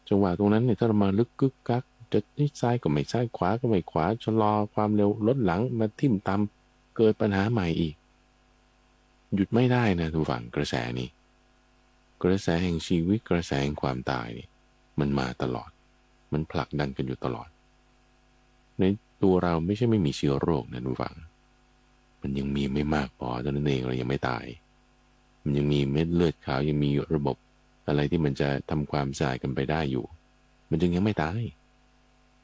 จังหวะตรงนั้นเนี่ยถ้าเรามาลึกกึกกักจะซ้ายก็ไม่ซ้ายขวาก็ไม่ขวาชะลอความเร็วลดหลังมาทิ่มตามเกิดปัญหาใหม่อีกหยุดไม่ได้นะทุกฝั่งกระแสนี้กระแสแห่งชีวิตกระแสแห่งความตายนี่มันมาตลอดมันผลักดันกันอยู่ตลอดในตัวเราไม่ใช่ไม่มีเชื้อโรคนะทุกฝั่งมันยังมีไม่มากพอเท่านั้นเองเรายังไม่ตายมันยังมีเม็ดเลือดขาวยังมีระบบอะไรที่มันจะทำความสะอาดกันไปได้อยู่มันจึงยังไม่ตาย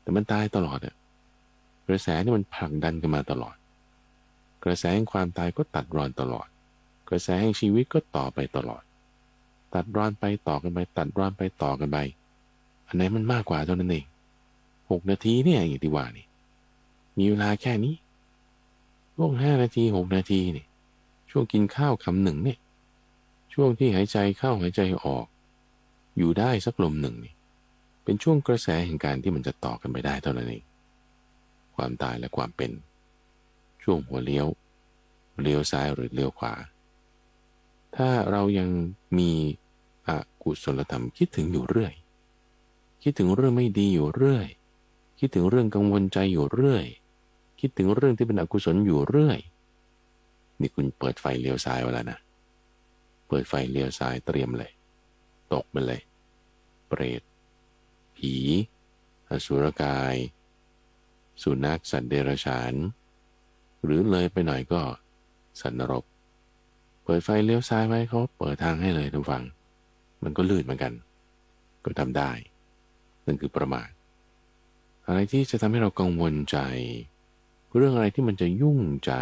แต่มันตายตลอดอะกระแสนี่มันผลักดันกันมาตลอดกระแสแห่งความตายก็ตัดรอนตลอดกระแสแห่งชีวิตก็ต่อไปตลอดตัดรอนไปต่อกันไปตัดรอนไปต่อกันไปอันไหนมันมากกว่าเท่านั้นเอง6 นาทีเนี่ยอย่างที่ว่านี่มีเวลาแค่นี้ช่วง5 นาที6 นาทีนี่ช่วงกินข้าวคำหนึ่งเนี่ยช่วงที่หายใจเข้าหายใจออกอยู่ได้สักลมหนึ่งนี่เป็นช่วงกระแสแห่งการที่มันจะต่อกันไปได้เท่านั้นเองความตายและความเป็นช่วงหัวเลี้ยวซ้ายหรือเลี้ยวขวาถ้าเรายังมีอกุศลธรรมคิดถึงอยู่เรื่อยคิดถึงเรื่องไม่ดีอยู่เรื่อยคิดถึงเรื่องกังวลใจอยู่เรื่อยคิดถึงเรื่องที่เป็นอกุศลอยู่เรื่อย นี่คุณเปิดไฟเลี้ยวซ้ายไว้แล้วนะเปิดไฟเลี้ยวซ้ายเตรียมเลยตกไปเลยเปรตผีอสุรกายสุนัขสัตว์เดรัจฉานหรือเลยไปหน่อยก็สัตว์นรกเปิดไฟเลี้ยวซ้ายไว้เขาเปิดทางให้เลยทุกฝั่งมันก็ลื่นเหมือนกันก็ทำได้นั่นคือประมาทอะไรที่จะทำให้เรากังวลใจเรื่องอะไรที่มันจะยุ่งใจ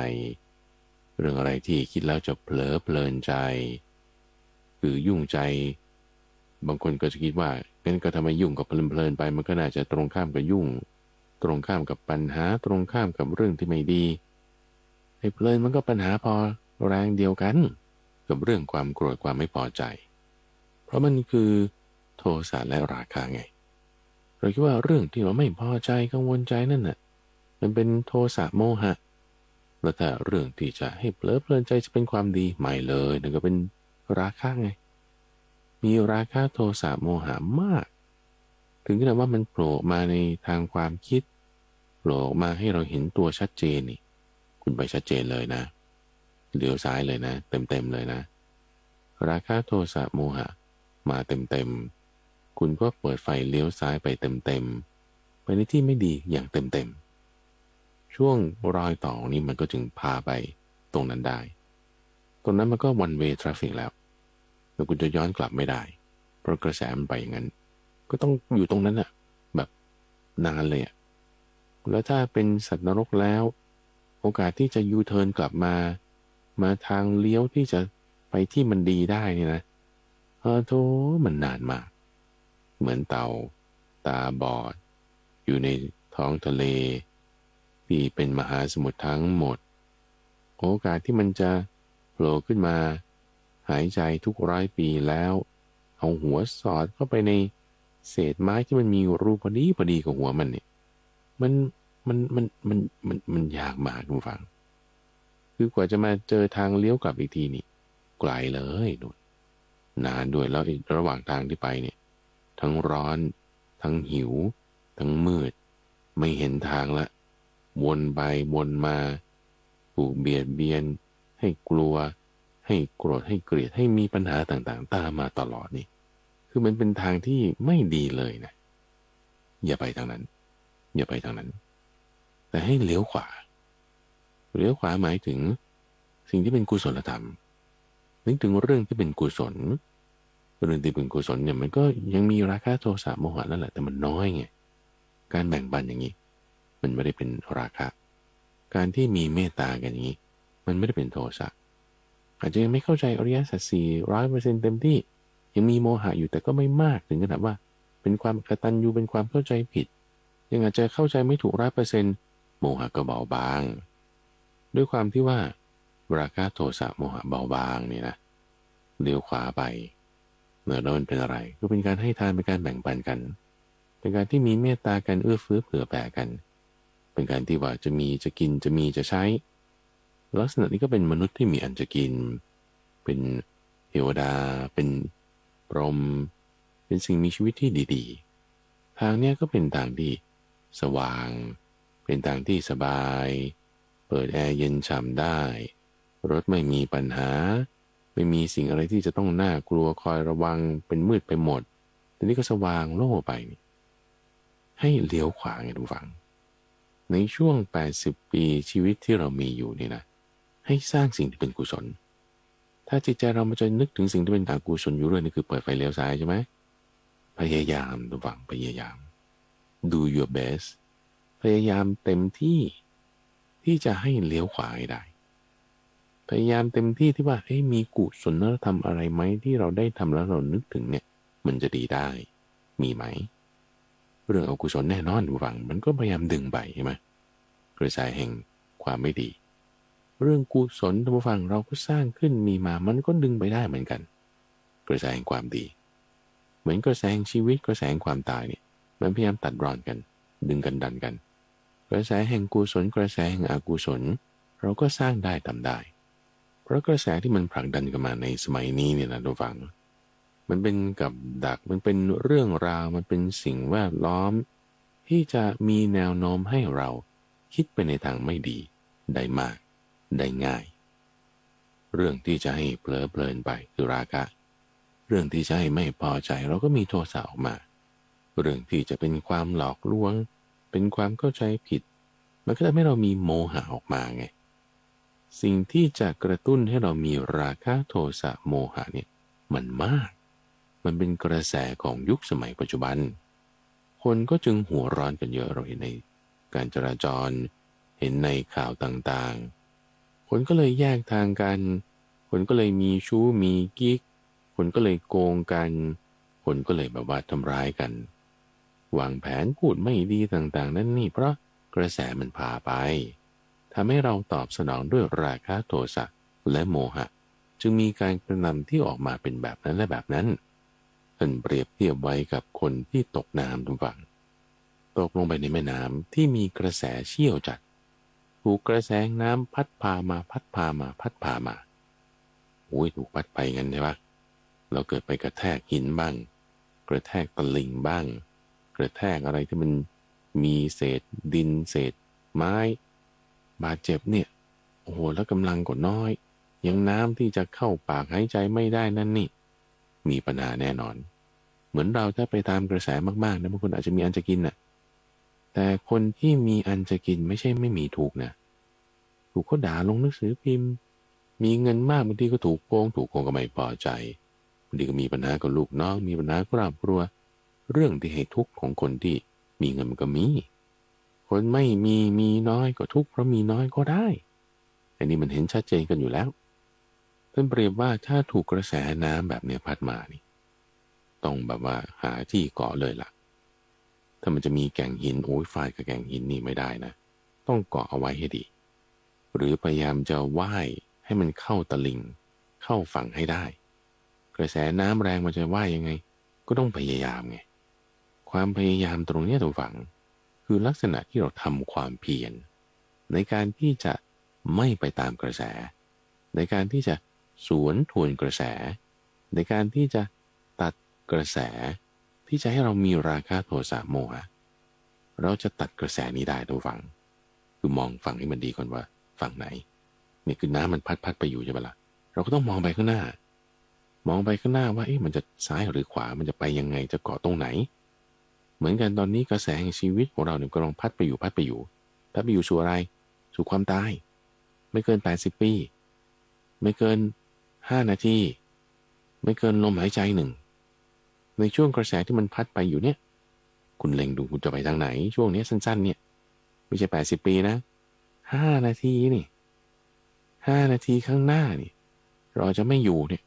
เรื่องอะไรที่คิดแล้วจะเผลอเพลินใจคือยุ่งใจบางคนก็จะคิดว่างั้นก็ทำไมยุ่งกับเพลินไปมันก็น่าจะตรงข้ามกับยุ่งตรงข้ามกับปัญหาตรงข้ามกับเรื่องที่ไม่ดีไอ้เพลินมันก็ปัญหาพอแรงเดียวกันกับเรื่องความโกรธความไม่พอใจเพราะมันคือโทสะและราคะไงเราคิดว่าเรื่องที่เราไม่พอใจกังวลใจนั่นน่ะมันเป็นโทสะโมหะแล้วถ้าเรื่องที่จะให้เพลินใจจะเป็นความดีไม่เลยนั่นก็เป็นราคะไงมีราคะโทสะโมหะมากถึงขนาดว่ามันโผล่มาในทางความคิดโผล่มาให้เราเห็นตัวชัดเจนนี่คุณไปชัดเจนเลยนะเลี้ยวซ้ายเลยนะเต็มเลยนะราคะโทสะโมหะมาเต็มคุณก็เปิดไฟเลี้ยวซ้ายไปเต็มไปในที่ไม่ดีอย่างเต็มช่วงรอยต่อนี้มันก็จึงพาไปตรงนั้นได้ตรงนั้นมันก็ one way traffic แล้วคุณจะย้อนกลับไม่ได้เพราะกระแสมันไปอย่างนั้นก็ต้องอยู่ตรงนั้นน่ะแบบนานเลยแล้วถ้าเป็นสัตว์นรกแล้วโอกาสที่จะยูเทิร์นกลับมาทางเลี้ยวที่จะไปที่มันดีได้นี่นะโธ่มันนานมากเหมือนเต่าตาบอดอยู่ในท้องทะเลที่เป็นมหาสมุทรทั้งหมดโอกาสที่มันจะโผล่ขึ้นมาหายใจทุก100 ปีแล้วเอาหัวสอดเข้าไปในเศษไม้ที่มันมีรูพอดีกับหัวมันเนี่ยมันยากมากคุณฟังคือกว่าจะมาเจอทางเลี้ยวกลับอีกทีนี่ไกลเลยนู่นนานด้วยแล้วระหว่างทางที่ไปเนี่ยทั้งร้อนทั้งหิวทั้งมืดไม่เห็นทางละวนไปวนมาถูกเบียดเบียนให้กลัวให้โกรธให้เกลียดให้มีปัญหาต่างๆตามมาตลอดนี่คือมันเป็นทางที่ไม่ดีเลยนะอย่าไปทางนั้นอย่าไปทางนั้นแต่ให้เลี้ยวขวาหมายถึงสิ่งที่เป็นกุศลธรรมนึกถึงเรื่องที่เป็นกุศลเรื่องที่เป็นกุศลเนี่ยมันก็ยังมีราคะโทสะโมหะนั่นแหละแต่มันน้อยไงการแบ่งปันอย่างนี้มันไม่ได้เป็นราคะการที่มีเมตตากันอย่างนี้มันไม่ได้เป็นโทสะอาจจะยังไม่เข้าใจอริยสัจสี่100%เต็มที่ยังมีโมหะอยู่แต่ก็ไม่มากถึงขนาดว่าเป็นความกตัญญูเป็นความเข้าใจผิดยังอาจจะเข้าใจไม่ถูก100%โมหะก็เบาบางด้วยความที่ว่าราคะโทสะโมหะเบาบางนี่นะเลี้ยวขวาไปแล้วมันเป็นอะไรก็เป็นการให้ทานเป็นการแบ่งปันกันเป็นการที่มีเมตตากันเอื้อเฟื้อเผื่อแผ่กันเป็นการที่ว่าจะมีจะกินจะมีจะใช้ลักษณะนี้ก็เป็นมนุษย์ที่มีอันจะกินเป็นเทวดาเป็นพรหมเป็นสิ่งมีชีวิตที่ดีๆทางเนี้ยก็เป็นทางที่สว่างเป็นทางที่สบายเปิดแอร์เย็นฉ่ำได้รถไม่มีปัญหาไม่มีสิ่งอะไรที่จะต้องน่ากลัวคอยระวังเป็นมืดไปหมดทีนี้ก็สว่างโล่ไปให้เลี้ยวขวาไงทุกฝังในช่วง80 ปีชีวิตที่เรามีอยู่นี่นะให้สร้างสิ่งที่เป็นกุศลถ้าจิตใจเรามันจะนึกถึงสิ่งที่เป็นอกุศลอยู่เรื่อยนี่คือเปิดไฟเลี้ยวซ้ายใช่ไหมพยายามทุกฝังพยายาม do your best พยายามเต็มที่จะให้เลี้ยวขวาให้ได้พยายามเต็มที่ที่ว่ามีกุศลธรรมอะไรไหมที่เราได้ทำแล้วเรานึกถึงเนี่ยมันจะดีได้มีไหมเรื่องอกุศลแน่นอนฟังมันก็พยายามดึงไปใช่ไหมกระแสแห่งความไม่ดีเรื่องกุศลท่านผู้ฟังเราก็สร้างขึ้นมีมามันก็ดึงไปได้เหมือนกันกระแสแห่งความดีเหมือนกระแสแห่งชีวิตกระแสแห่งความตายเนี่ยมันพยายามตัดรอนกันดึงกันดันกันกระแสแห่งกุศลกระแสแห่งอกุศลเราก็สร้างได้ทำได้เพราะกระแสที่มันผลักดันกันมาในสมัยนี้เนี่ยนะท่านผู้ฟังมันเป็นกับดักมันเป็นเรื่องราวมันเป็นสิ่งแวดล้อมที่จะมีแนวโน้มให้เราคิดไปในทางไม่ดีได้มากได้ง่าย เรื่องที่จะให้เพลิดเพลินไปคือราคะเรื่องที่จะให้ไม่พอใจเราก็มีโทสะออกมาเรื่องที่จะเป็นความหลอกลวงเป็นความเข้าใจผิดมันก็ทำให้เรามีโมหะออกมาไงสิ่งที่จะกระตุ้นให้เรามีราคะโทสะโมหะเนี่ยมันมากมันเป็นกระแสของยุคสมัยปัจจุบันคนก็จึงหัวร้อนกันเยอะเราเห็นในการจราจรเห็นในข่าวต่างๆคนก็เลยแยกทางกันคนก็เลยมีชู้มีกิ๊กคนก็เลยโกงกันคนก็เลยแบบว่าทำร้ายกันวางแผนพูดไม่ดีต่างๆนั่นนี่เพราะกระแสมันพาไปทำให้เราตอบสนองด้วยราคะโทสะและโมหะจึงมีการกระทำที่ออกมาเป็นแบบนั้นและแบบนั้นท่านเปรียบเทียบไว้กับคนที่ตกน้ำทุกฝั่งตกลงไปในแม่น้ำที่มีกระแสเชี่ยวจัดถูกกระแสน้ำพัดพามาพัดพามาพัดพามาถูกพัดไปงั้นใช่ปะเราเกิดไปกระแทกหินบ้างกระแทกตะลิ่งบ้างกระแทกอะไรที่มันมีเศษดินเศษไม้บาดเจ็บเนี่ยแล้วกำลังก็น้อยยังน้ำที่จะเข้าปากหายใจไม่ได้นั่นนี่มีปัญหาแน่นอนเหมือนเราถ้าไปตามกระแสมากๆนะบางคนอาจจะมีอันจะกินน่ะแต่คนที่มีอันจะกินไม่ใช่ไม่มีถูกนะถูกเขาด่าลงหนังสือพิมพ์มีเงินมากบางทีก็ถูกโกงก็ไม่พอใจบางทีก็มีปัญหากับลูกน้องมีปัญหาครอบครัวเรื่องที่ให้ทุกข์ของคนที่มีเงินมันก็มีคนไม่มีน้อยก็ทุกข์เพราะมีน้อยก็ได้อันนี้มันเห็นชัดเจนกันอยู่แล้วท่านเปรียบว่าถ้าถูกกระแสน้ำแบบนี้พัดมานี่ต้องแบบว่าหาที่เกาะเลยล่ะถ้ามันจะมีแก่งหินฟาดกับแก่งหินนี่ไม่ได้นะต้องเกาะเอาไว้ให้ดีหรือพยายามจะว่ายให้มันเข้าตะลิ่งเข้าฝั่งให้ได้กระแสน้ำแรงมันจะว่ายยังไงก็ต้องพยายามไงความพยายามตรงนี้ตัวฝั่งคือลักษณะที่เราทำความเพียรในการที่จะไม่ไปตามกระแสในการที่จะสวนทวนกระแสในการที่จะตัดกระแสที่จะให้เรามีราคะโทสะโมหะเราจะตัดกระแสนี้ได้ตัวฝั่งคือมองฝั่งให้มันดีก่อนว่าฝั่งไหนนี่คือน้ำมันพัดไปอยู่ใช่ไหมล่ะเราก็ต้องมองไปข้างหน้ามองไปข้างหน้าว่ามันจะซ้ายหรือขวามันจะไปยังไงจะเกาะตรงไหนเหมือนกันตอนนี้กระแสแห่งชีวิตของเราเนี่ยกำลังพัดไปอยู่สู่อะไรสู่ความตายไม่เกิน80 ปีไม่เกิน5 นาทีไม่เกินลมหายใจหนึ่งในช่วงกระแสที่มันพัดไปอยู่เนี่ยคุณเล็งดูคุณจะไปทางไหนช่วงนี้สั้นๆเนี่ยไม่ใช่80 ปีนะ5 นาทีนี่5 นาทีข้างหน้านี่เราจะไม่อยู่เนี่ย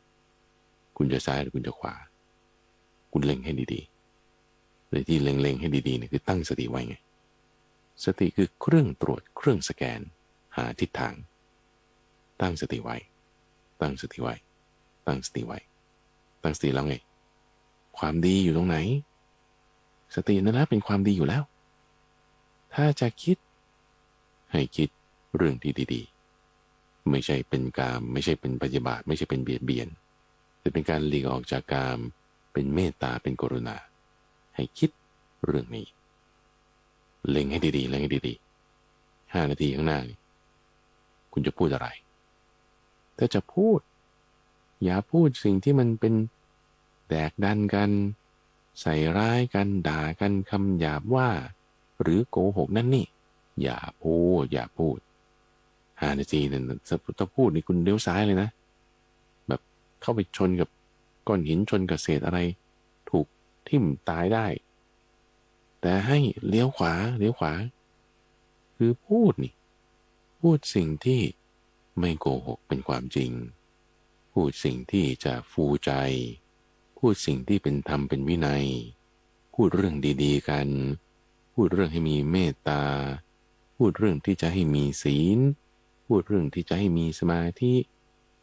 คุณจะซ้ายหรือคุณจะขวาคุณเล็งให้ดีๆเลยที่เล็งให้ดีๆเนี่ยคือตั้งสติไว้ไงสติคือเครื่องตรวจเครื่องสแกนหาทิศทางตั้งสติไว้ตั้งสติไว้ตั้งสติไว้ตั้งสติแล้วไงความดีอยู่ตรงไหนสตินั่นแหละเป็นความดีอยู่แล้วถ้าจะคิดให้คิดเรื่องที่ดีๆไม่ใช่เป็นกามไม่ใช่เป็นปฏิบัติไม่ใช่เป็นเบียดเบียนแต่เป็นการหลีกออกจากกามเป็นเมตตาเป็นกรุณาให้คิดเรื่องนี้เล็งให้ดีๆเล็งให้ดีๆ5 นาทีข้างหน้าคุณจะพูดอะไรถ้าจะพูดอย่าพูดสิ่งที่มันเป็นแดกดันกันใส่ร้ายกันด่ากันคำหยาบว่าหรือโกหกนั่นนี่อย่าพูด5 นาทีเนี่ยถ้าพูดนี่คุณเลี้ยวซ้ายเลยนะแบบเข้าไปชนกับก้อนหินชนกับเศษอะไรถูกทิ่มตายได้แต่ให้เลี้ยวขวาคือพูดสิ่งที่ไม่โกหกเป็นความจริงพูดสิ่งที่จะฟูใจพูดสิ่งที่เป็นธรรมเป็นวินัยพูดเรื่องดีๆกันพูดเรื่องให้มีเมตตาพูดเรื่องที่จะให้มีศีลพูดเรื่องที่จะให้มีสมาธิ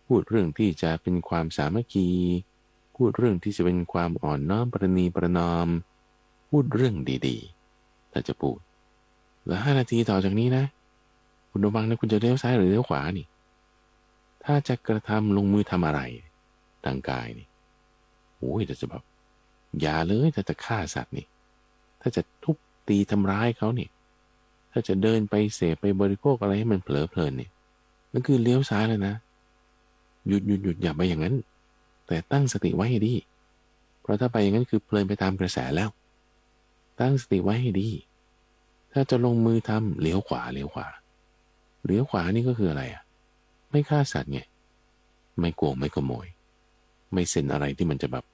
พูดเรื่องที่จะเป็นความสามัคคีพูดเรื่องที่จะเป็นความอ่อนน้อมประนีประนอมพูดเรื่องดีๆถ้าจะพูดแล้ว5 นาทีต่อจากนี้นะคุณระวังนะคุณจะเลี้ยวซ้ายหรือเลี้ยวขวานี่ถ้าจะกระทำลงมือทำอะไรทางกายนี่แต่จะแบบอย่าเลยถ้าจะฆ่าสัตว์นี่ถ้าจะทุบตีทำร้ายเขานี่ถ้าจะเดินไปเสพไปบริโภคอะไรให้มันเผลอเพลินนี่นั่นคือเลี้ยวซ้ายเลยนะ หยุดอย่าไปอย่างนั้นแต่ตั้งสติไว้ให้ดีเพราะถ้าไปอย่างนั้นคือเพลินไปตามกระแสแล้วตั้งสติไว้ให้ดีถ้าจะลงมือทำเลี้ยวขวานี่ก็คืออะไรอ่ะไม่ฆ่าสัตว์ไงไม่โกงไม่ขโมยไม่เซ็นอะไรที่มันจะแบบ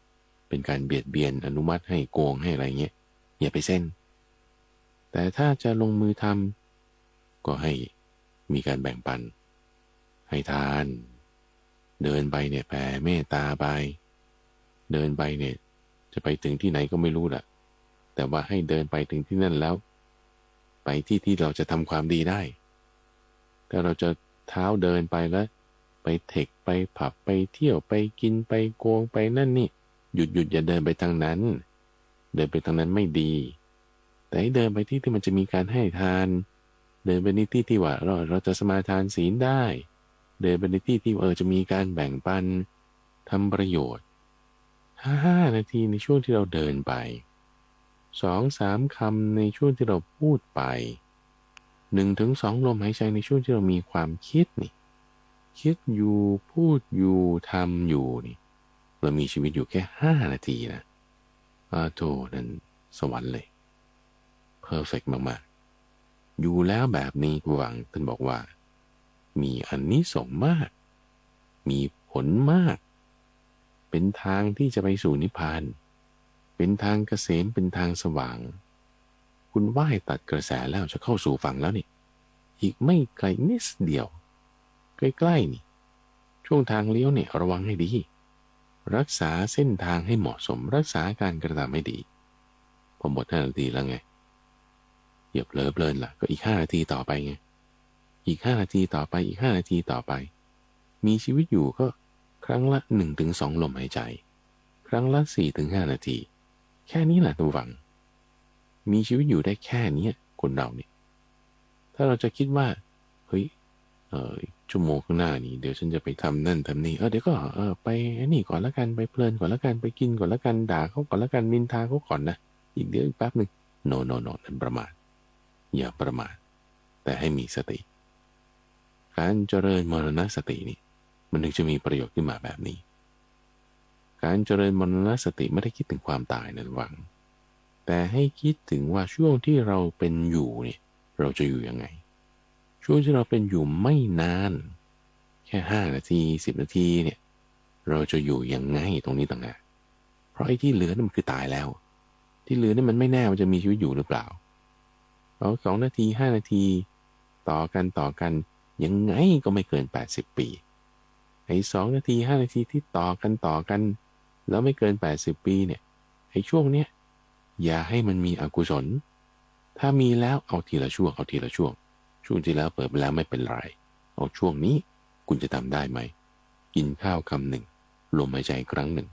เป็นการเบียดเบียนอนุมัติให้โกงให้อะไรเงี้ยอย่าไปเซ็นแต่ถ้าจะลงมือทำก็ให้มีการแบ่งปันให้ทานเดินไปเนี่ยแผ่เมตตาไปเดินไปเนี่ยจะไปถึงที่ไหนก็ไม่รู้ล่ะแต่ว่าให้เดินไปถึงที่นั่นแล้วไปที่เราจะทำความดีได้ถ้าเราจะเท้าเดินไปแล้วไปเทคไปผับไปเที่ยวไปกินไปโกงไปนั่นนี่หยุดอย่าเดินไปทางนั้นเดินไปทางนั้นไม่ดีแต่ให้เดินไปที่มันจะมีการให้ทานเดินไปในที่ว่าเราจะสมาทานศีลได้เดินไปในที่จะมีการแบ่งปันทำประโยชน์5 นาทีในช่วงที่เราเดินไป 2-3 คำในช่วงที่เราพูดไป 1-2 ลมหายใจในช่วงที่เรามีความคิดนี่คิดอยู่พูดอยู่ทำอยู่นี่เรามีชีวิตอยู่แค่5 นาทีนะโธ่นั่นสวรรค์เลยเพอร์เฟกต์มากๆอยู่แล้วแบบนี้หวังท่านบอกว่ามีอานิสงส์มากมีผลมากเป็นทางที่จะไปสู่นิพพานเป็นทางเกษมเป็นทางสว่างคุณว่ายตัดกระแสแล้วจะเข้าสู่ฝั่งแล้วนี่อีกไม่ไกลนิดเดียวใกล้ๆนี่ช่วงทางเลี้ยวเนี่ยระวังให้ดีรักษาเส้นทางให้เหมาะสมรักษาการกระทำให้ดีพอหมด5 นาทีแล้วไงอย่าเผลอเพลินล่ะก็อีก5 นาทีต่อไปไงอีก5 นาทีต่อไปอีก5 นาทีต่อไปมีชีวิตอยู่ก็ครั้งละ 1-2 ลมหายใจครั้งละ 4-5 นาทีแค่นี้แหละทุกฝังมีชีวิตอยู่ได้แค่นี้คนเราเนี่ยถ้าเราจะคิดว่าเฮ้ยชั่วโมงข้างหน้านี่เดี๋ยวฉันจะไปทำนั่นทำนี่เดี๋ยวก็ไปนี่ก่อนละกันไปเพลินก่อนละกันไปกินก่อนละกันด่าเขาก่อนละกันนินทาเขาก่อนนะอีกเดี๋ยวอีกแป๊บนึงโนนั่นประมาทอย่าประมาทแต่ให้มีสติการเจริญมรณสตินี่มันถึงจะมีประโยชน์ขึ้นมาแบบนี้การเจริญมรณสติไม่ได้คิดถึงความตายนะหวังแต่ให้คิดถึงว่าช่วงที่เราเป็นอยู่เนี่ยเราจะอยู่ยังไงช่วงที่เราเป็นอยู่ไม่นานแค่5 นาที10 นาทีเนี่ยเราจะอยู่ยังไงตรงนี้ต่างหากเพราะไอ้ที่เหลือนั่นมันคือตายแล้วที่เหลือนั่นมันไม่แน่ว่าจะมีชีวิตอยู่หรือเปล่าเอา2 นาที5 นาทีต่อกันยังไงก็ไม่เกิน80 ปีไอ้2 นาที5 นาทีที่ต่อกันแล้วไม่เกิน80 ปีเนี่ยไอ้ช่วงเนี้ยอย่าให้มันมีอกุศลถ้ามีแล้วเอาทีละช่วงช่วงที่แล้วเปิดไปแล้วไม่เป็นไรเอาช่วงนี้คุณจะทำได้ไหมกินข้าวคำหนึ่งลมหายใจครั้งหนึ่ง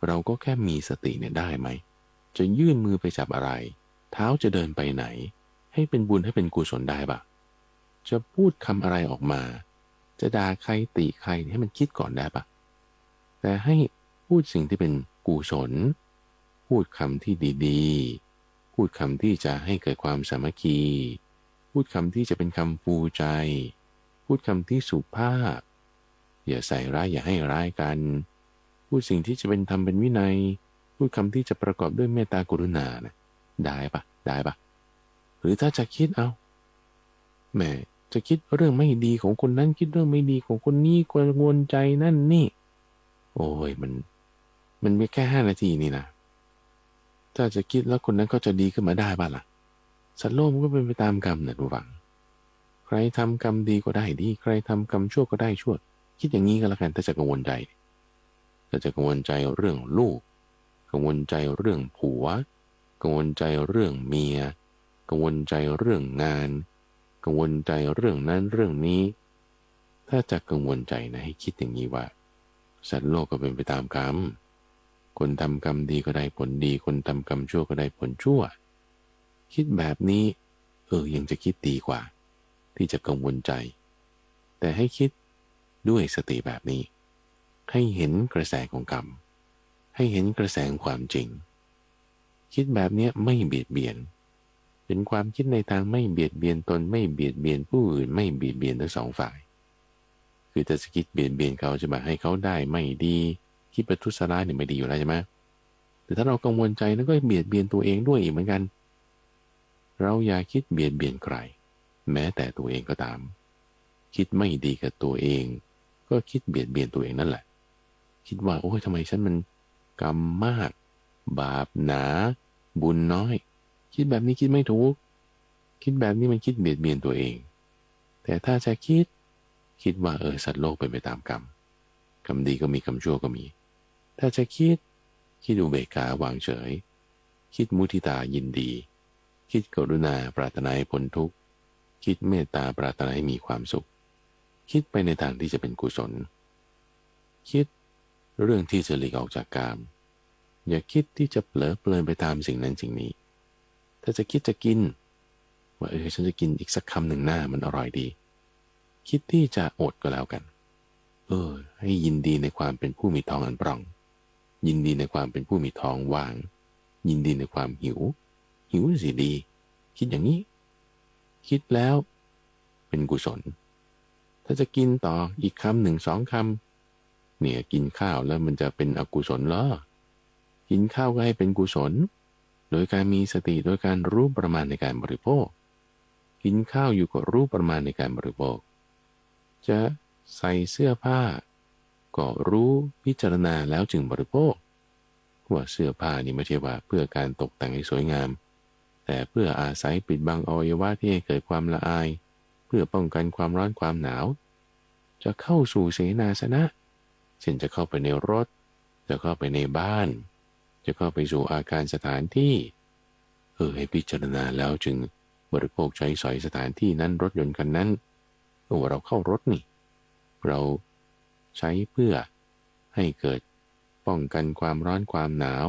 เราก็แค่มีสติเนี่ยได้ไหมจะยื่นมือไปจับอะไรเท้าจะเดินไปไหนให้เป็นบุญให้เป็นกุศลได้ปะจะพูดคำอะไรออกมาจะด่าใครติใครให้มันคิดก่อนได้ปะแต่ให้พูดสิ่งที่เป็นกุศลพูดคำที่ดีๆพูดคำที่จะให้เกิดความสามัคคีพูดคำที่จะเป็นคำฟูใจพูดคำที่สุภาพอย่าใส่ร้ายอย่าให้ร้ายกันพูดสิ่งที่จะเป็นธรรมเป็นวินัยพูดคำที่จะประกอบด้วยเมตตากรุณานะได้ปะหรือถ้าจะคิดเอาแม่จะคิดเรื่องไม่ดีของคนนั้นคิดเรื่องไม่ดีของคนนี้กังวลใจนั่นนี่โอ้ยมันมีแค่5 นาทีนี่นะถ้าจะคิดแล้วคนนั้นก็จะดีขึ้นมาได้บ้างล่ะสัตว์โลกมันก็เป็นไปตามกรรมนะทุกฝังใครทำกรรมดีก็ได้ดีใครทำกรรมชั่วก็ได้ชั่วคิดอย่างนี้ก็แล้วกันถ้าจะกังวลใจถ้าจะกังวลใจเรื่องลูกกังวลใจเรื่องผัวกังวลใจเรื่องเมียกังวลใจเรื่องงานกังวลใจเรื่องนั้นเรื่องนี้ถ้าจะกังวลใจนะให้คิดอย่างนี้ว่าสัตว์โลกก็เป็นไปตามกรรมคนทำกรรมดีก็ได้ผลดีคนทำกรรมชั่วก็ได้ผลชั่วคิดแบบนี้ยังจะคิดดีกว่าที่จะกังวลใจแต่ให้คิดด้วยสติแบบนี้ให้เห็นกระแสของกรรมให้เห็นกระแสความจริงคิดแบบนี้ไม่เบียดเบียนเป็นความคิดในทางไม่เบียดเบียนตนไม่เบียดเบียนผู้อื่นไม่เบียดเบียนทั้งสองฝ่ายคื คือถ้าจะคิดเบียดเขาจะมาให้เขาได้ไม่ดีคิดประทุษร้ายเนี่ยไม่ดีอยู่แล้วใช่ไหมแต่ถ้าเรากังวลใจแล้วก็เบียดเบียนตัวเองด้วยอีกเหมือนกันเราอย่าคิดเบียดเบียนใครแม้แต่ตัวเองก็ตามคิดไม่ดีกับตัวเองก็คิดเบียดเบียนตัวเองนั่นแหละคิดว่าโอ้ยทำไมฉันมันกรรมมากบาปหนาบุญน้อยคิดแบบนี้คิดไม่ถูกคิดแบบนี้มันคิดเบียดเบียนตัวเองแต่ถ้าจะคิดว่าสัตว์โลกเป็นไปตามกรรมกรรมดีก็มีกรรมชั่วก็มีถ้าจะคิดอุเบกขาวางเฉยคิดมุทิตายินดีคิดกรุณาปรารถนาให้พ้นทุกข์คิดเมตตาปรารถนาให้มีความสุขคิดไปในทางที่จะเป็นกุศลคิดเรื่องที่จะหลีกออกจากกามอย่าคิดที่จะเผลอเพลินไปตามสิ่งนั้นสิ่งนี้ถ้าจะคิดจะกินว่าฉันจะกินอีกสักคำหนึ่งหน้ามันอร่อยดีคิดที่จะอดก็แล้วกันให้ยินดีในความเป็นผู้มีท้องอันปร่องยินดีในความเป็นผู้มีท้องว่างยินดีในความหิวสิดีคิดอย่างนี้คิดแล้วเป็นกุศลถ้าจะกินต่ออีกคำหนึ่งสองคำเนี่ยกินข้าวแล้วมันจะเป็นอกุศลเหรอกินข้าวก็ให้เป็นกุศลโดยการมีสติโดยการรู้ประมาณในการบริโภคกินข้าวอยู่กับรู้ประมาณในการบริโภคจะใส่เสื้อผ้าก็รู้พิจารณาแล้วจึงบริโภคว่าเสื้อผ้านี่ไม่ใช่ว่าเพื่อการตกแต่งให้สวยงามแต่เพื่ออาศัยปิดบังอวัยวะที่ให้เกิดความละอายเพื่อป้องกันความร้อนความหนาวจะเข้าสู่เสนาสนะเช่นจะเข้าไปในรถจะเข้าไปในบ้านจะเข้าไปสู่อาคารสถานที่ให้พิจารณาแล้วจึงบริโภคใช้สอยสถานที่นั้นรถยนต์คันนั้นเราเข้ารถนี่เราใช้เพื่อให้เกิดป้องกันความร้อนความหนาว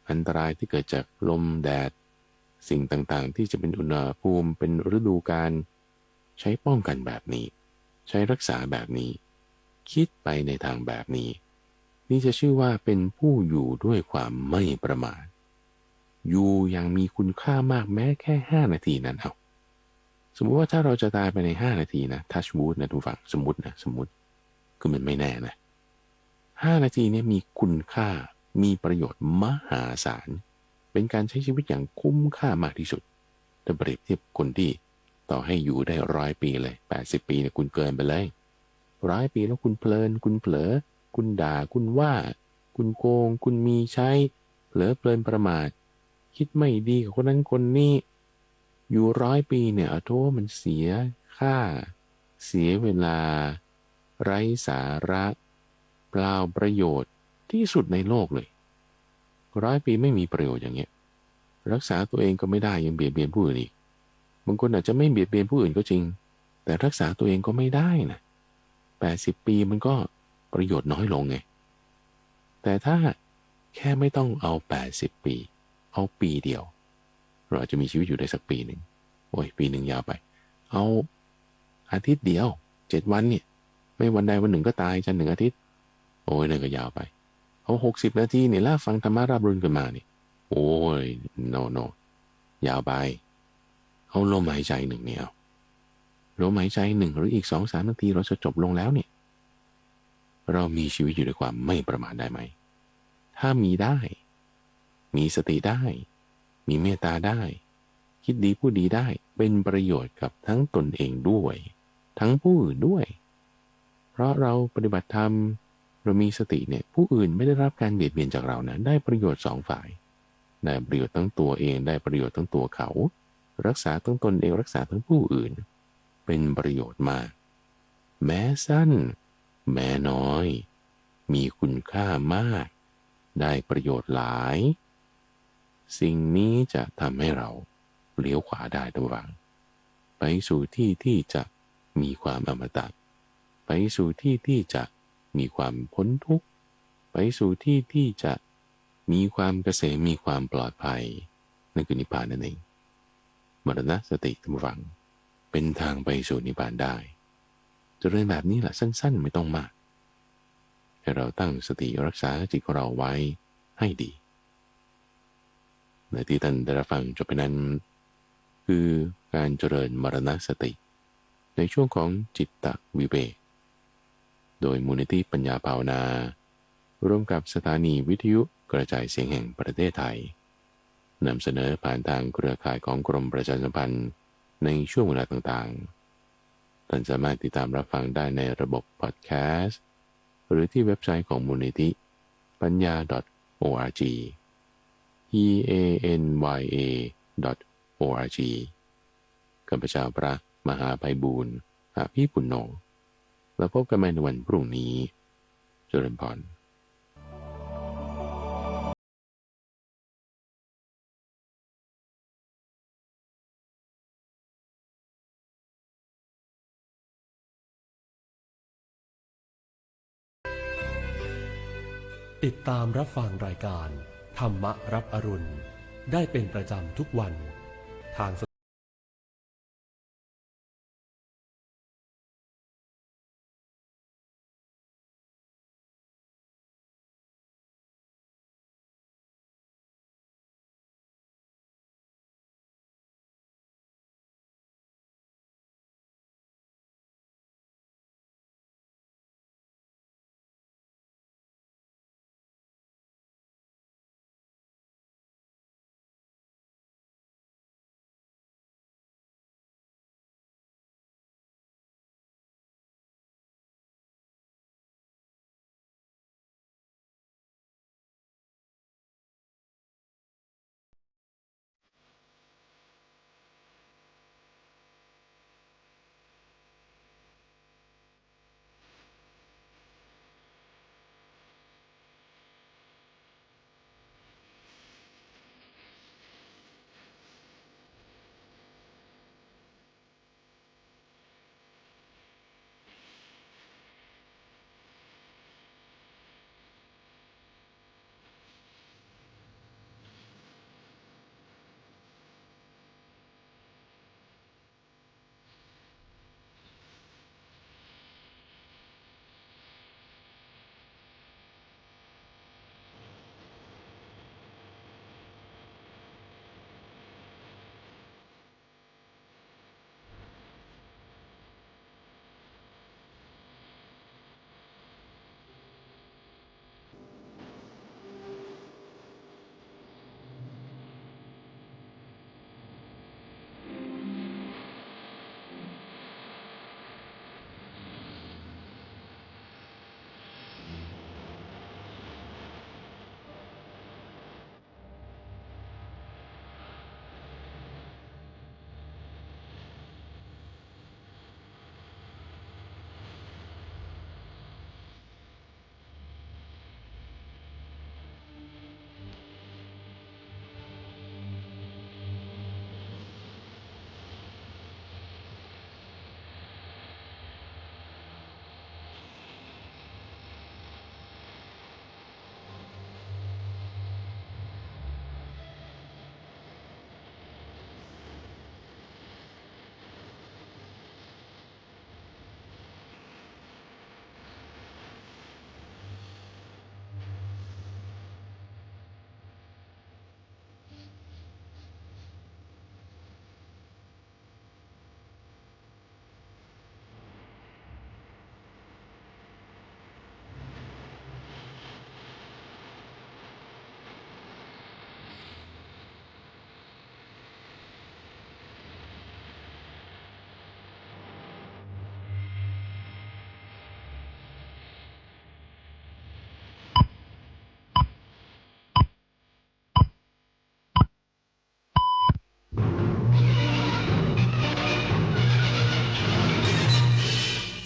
อันตรายที่เกิดจากลมแดดสิ่งต่างๆที่จะเป็นอุณหภูมิเป็นฤดูกาลใช้ป้องกันแบบนี้ใช้รักษาแบบนี้คิดไปในทางแบบนี้นี่จะชื่อว่าเป็นผู้อยู่ด้วยความไม่ประมาทอยู่อย่างมีคุณค่ามากแม้แค่5 นาทีนั้นเอาสมมุติว่าถ้าเราจะตายไปใน5 นาทีนะทัชวูดนะทุกฝั่งสมมติคือมันไม่แน่นะ5 นาทีนี้มีคุณค่ามีประโยชน์มหาศาลเป็นการใช้ชีวิตอย่างคุ้มค่ามากที่สุดถ้าเปรียบเทียบคนที่ต่อให้อยู่ได้100 ปีเลย80 ปีเนี่ยคุณเกินไปเลย100 ปีแล้วคุณเพลินคุณเผลอคุณด่าคุณว่าคุณโกงคุณมีใช้เผลอเพลินประมาทคิดไม่ดีกับคนนั้นคนนี้อยู่100 ปีเนี่ยโทษมันเสียค่าเสียเวลาไร้สาระเปล่าประโยชน์ที่สุดในโลกเลย100 ปีไม่มีประโยชน์อย่างเงี้ยรักษาตัวเองก็ไม่ได้ยังเบียดเบียนผู้อื่นอีกบางคนอาจจะไม่เบียดเบียนผู้อื่นก็จริงแต่รักษาตัวเองก็ไม่ได้นะ80 ปีมันก็ประโยชน์น้อยลงไงแต่ถ้าแค่ไม่ต้องเอา80 ปีเอาปีเดียวเราอาจจะมีชีวิตอยู่ได้สักปีหนึ่งปีหนึ่งยาวไปเอาอาทิตย์เดียว7 วันเนี่ยไม่วันใดวันหนึ่งก็ตายจันทร์1 อาทิตย์นั่นก็ยาวไปเอา60 นาทีเนี่ยแล้วฟังธรรมะราบรื่นกันมานี่โนยาวไปเอาลมหายใจหนึ่งเนี่ยเอาลมหายใจหนึ่งหรืออีก2-3 นาทีเราจะจบลงแล้วเนี่ยเรามีชีวิตอยู่ด้วยความไม่ประมาทได้ไหมถ้ามีได้มีสติได้มีเมตตาได้คิดดีพูดดีได้เป็นประโยชน์กับทั้งตนเองด้วยทั้งผู้อื่นด้วยเพราะเราปฏิบัติธรรมเรามีสติเนี่ยผู้อื่นไม่ได้รับการเบียดเบียนจากเรานะได้ประโยชน์2 ฝ่ายได้ประโยชน์ทั้งตัวเองได้ประโยชน์ทั้งตัวเขารักษาทั้งตนเองรักษาทั้งผู้อื่นเป็นประโยชน์มากแม้สั้นแม้น้อยมีคุณค่ามากได้ประโยชน์หลายสิ่งนี้จะทำให้เราเลี้ยวขวาได้ระหว่างไปสู่ที่ที่จะมีความอมตะไปสู่ที่ที่จะมีความพ้นทุกข์ไปสู่ที่ที่จะมีความเกษมมีความปลอดภัยนั่นคือนิพพานนั่นเองมรณสติระหว่างเป็นทางไปสู่นิพพานได้จะเรียนแบบนี้แหละสั้นๆไม่ต้องมากให้เราตั้งสติรักษาจิตของเราไว้ให้ดีในที่ท่านได้รับฟังจบไปนั้นคือการเจริญมรณสติในช่วงของจิตตวิเวก โดยมูลนิธิปัญญาภาวนาร่วมกับสถานีวิทยุกระจายเสียงแห่งประเทศไทยนำเสนอผ่านทางเครือข่ายของกรมประชาสัมพันธ์ในช่วงเวลาต่างๆท่านสามารถติดตามรับฟังได้ในระบบพอดแคสต์หรือที่เว็บไซต์ของมูลนิธิปัญญา .org eanya.org ข้าพเจ้าพระมหาไพบูลย์อาภีปุณโญแล้วพบกันใหม่ในวันพรุ่งนี้เจริญพรติดตามรับฟังรายการธรรมรับอรุณได้เป็นประจำทุกวันทาง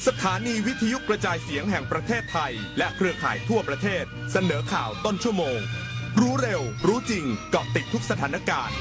สถานีวิทยุกระจายเสียงแห่งประเทศไทยและเครือข่ายทั่วประเทศเสนอข่าวต้นชั่วโมงรู้เร็วรู้จริงเกาะติดทุกสถานการณ์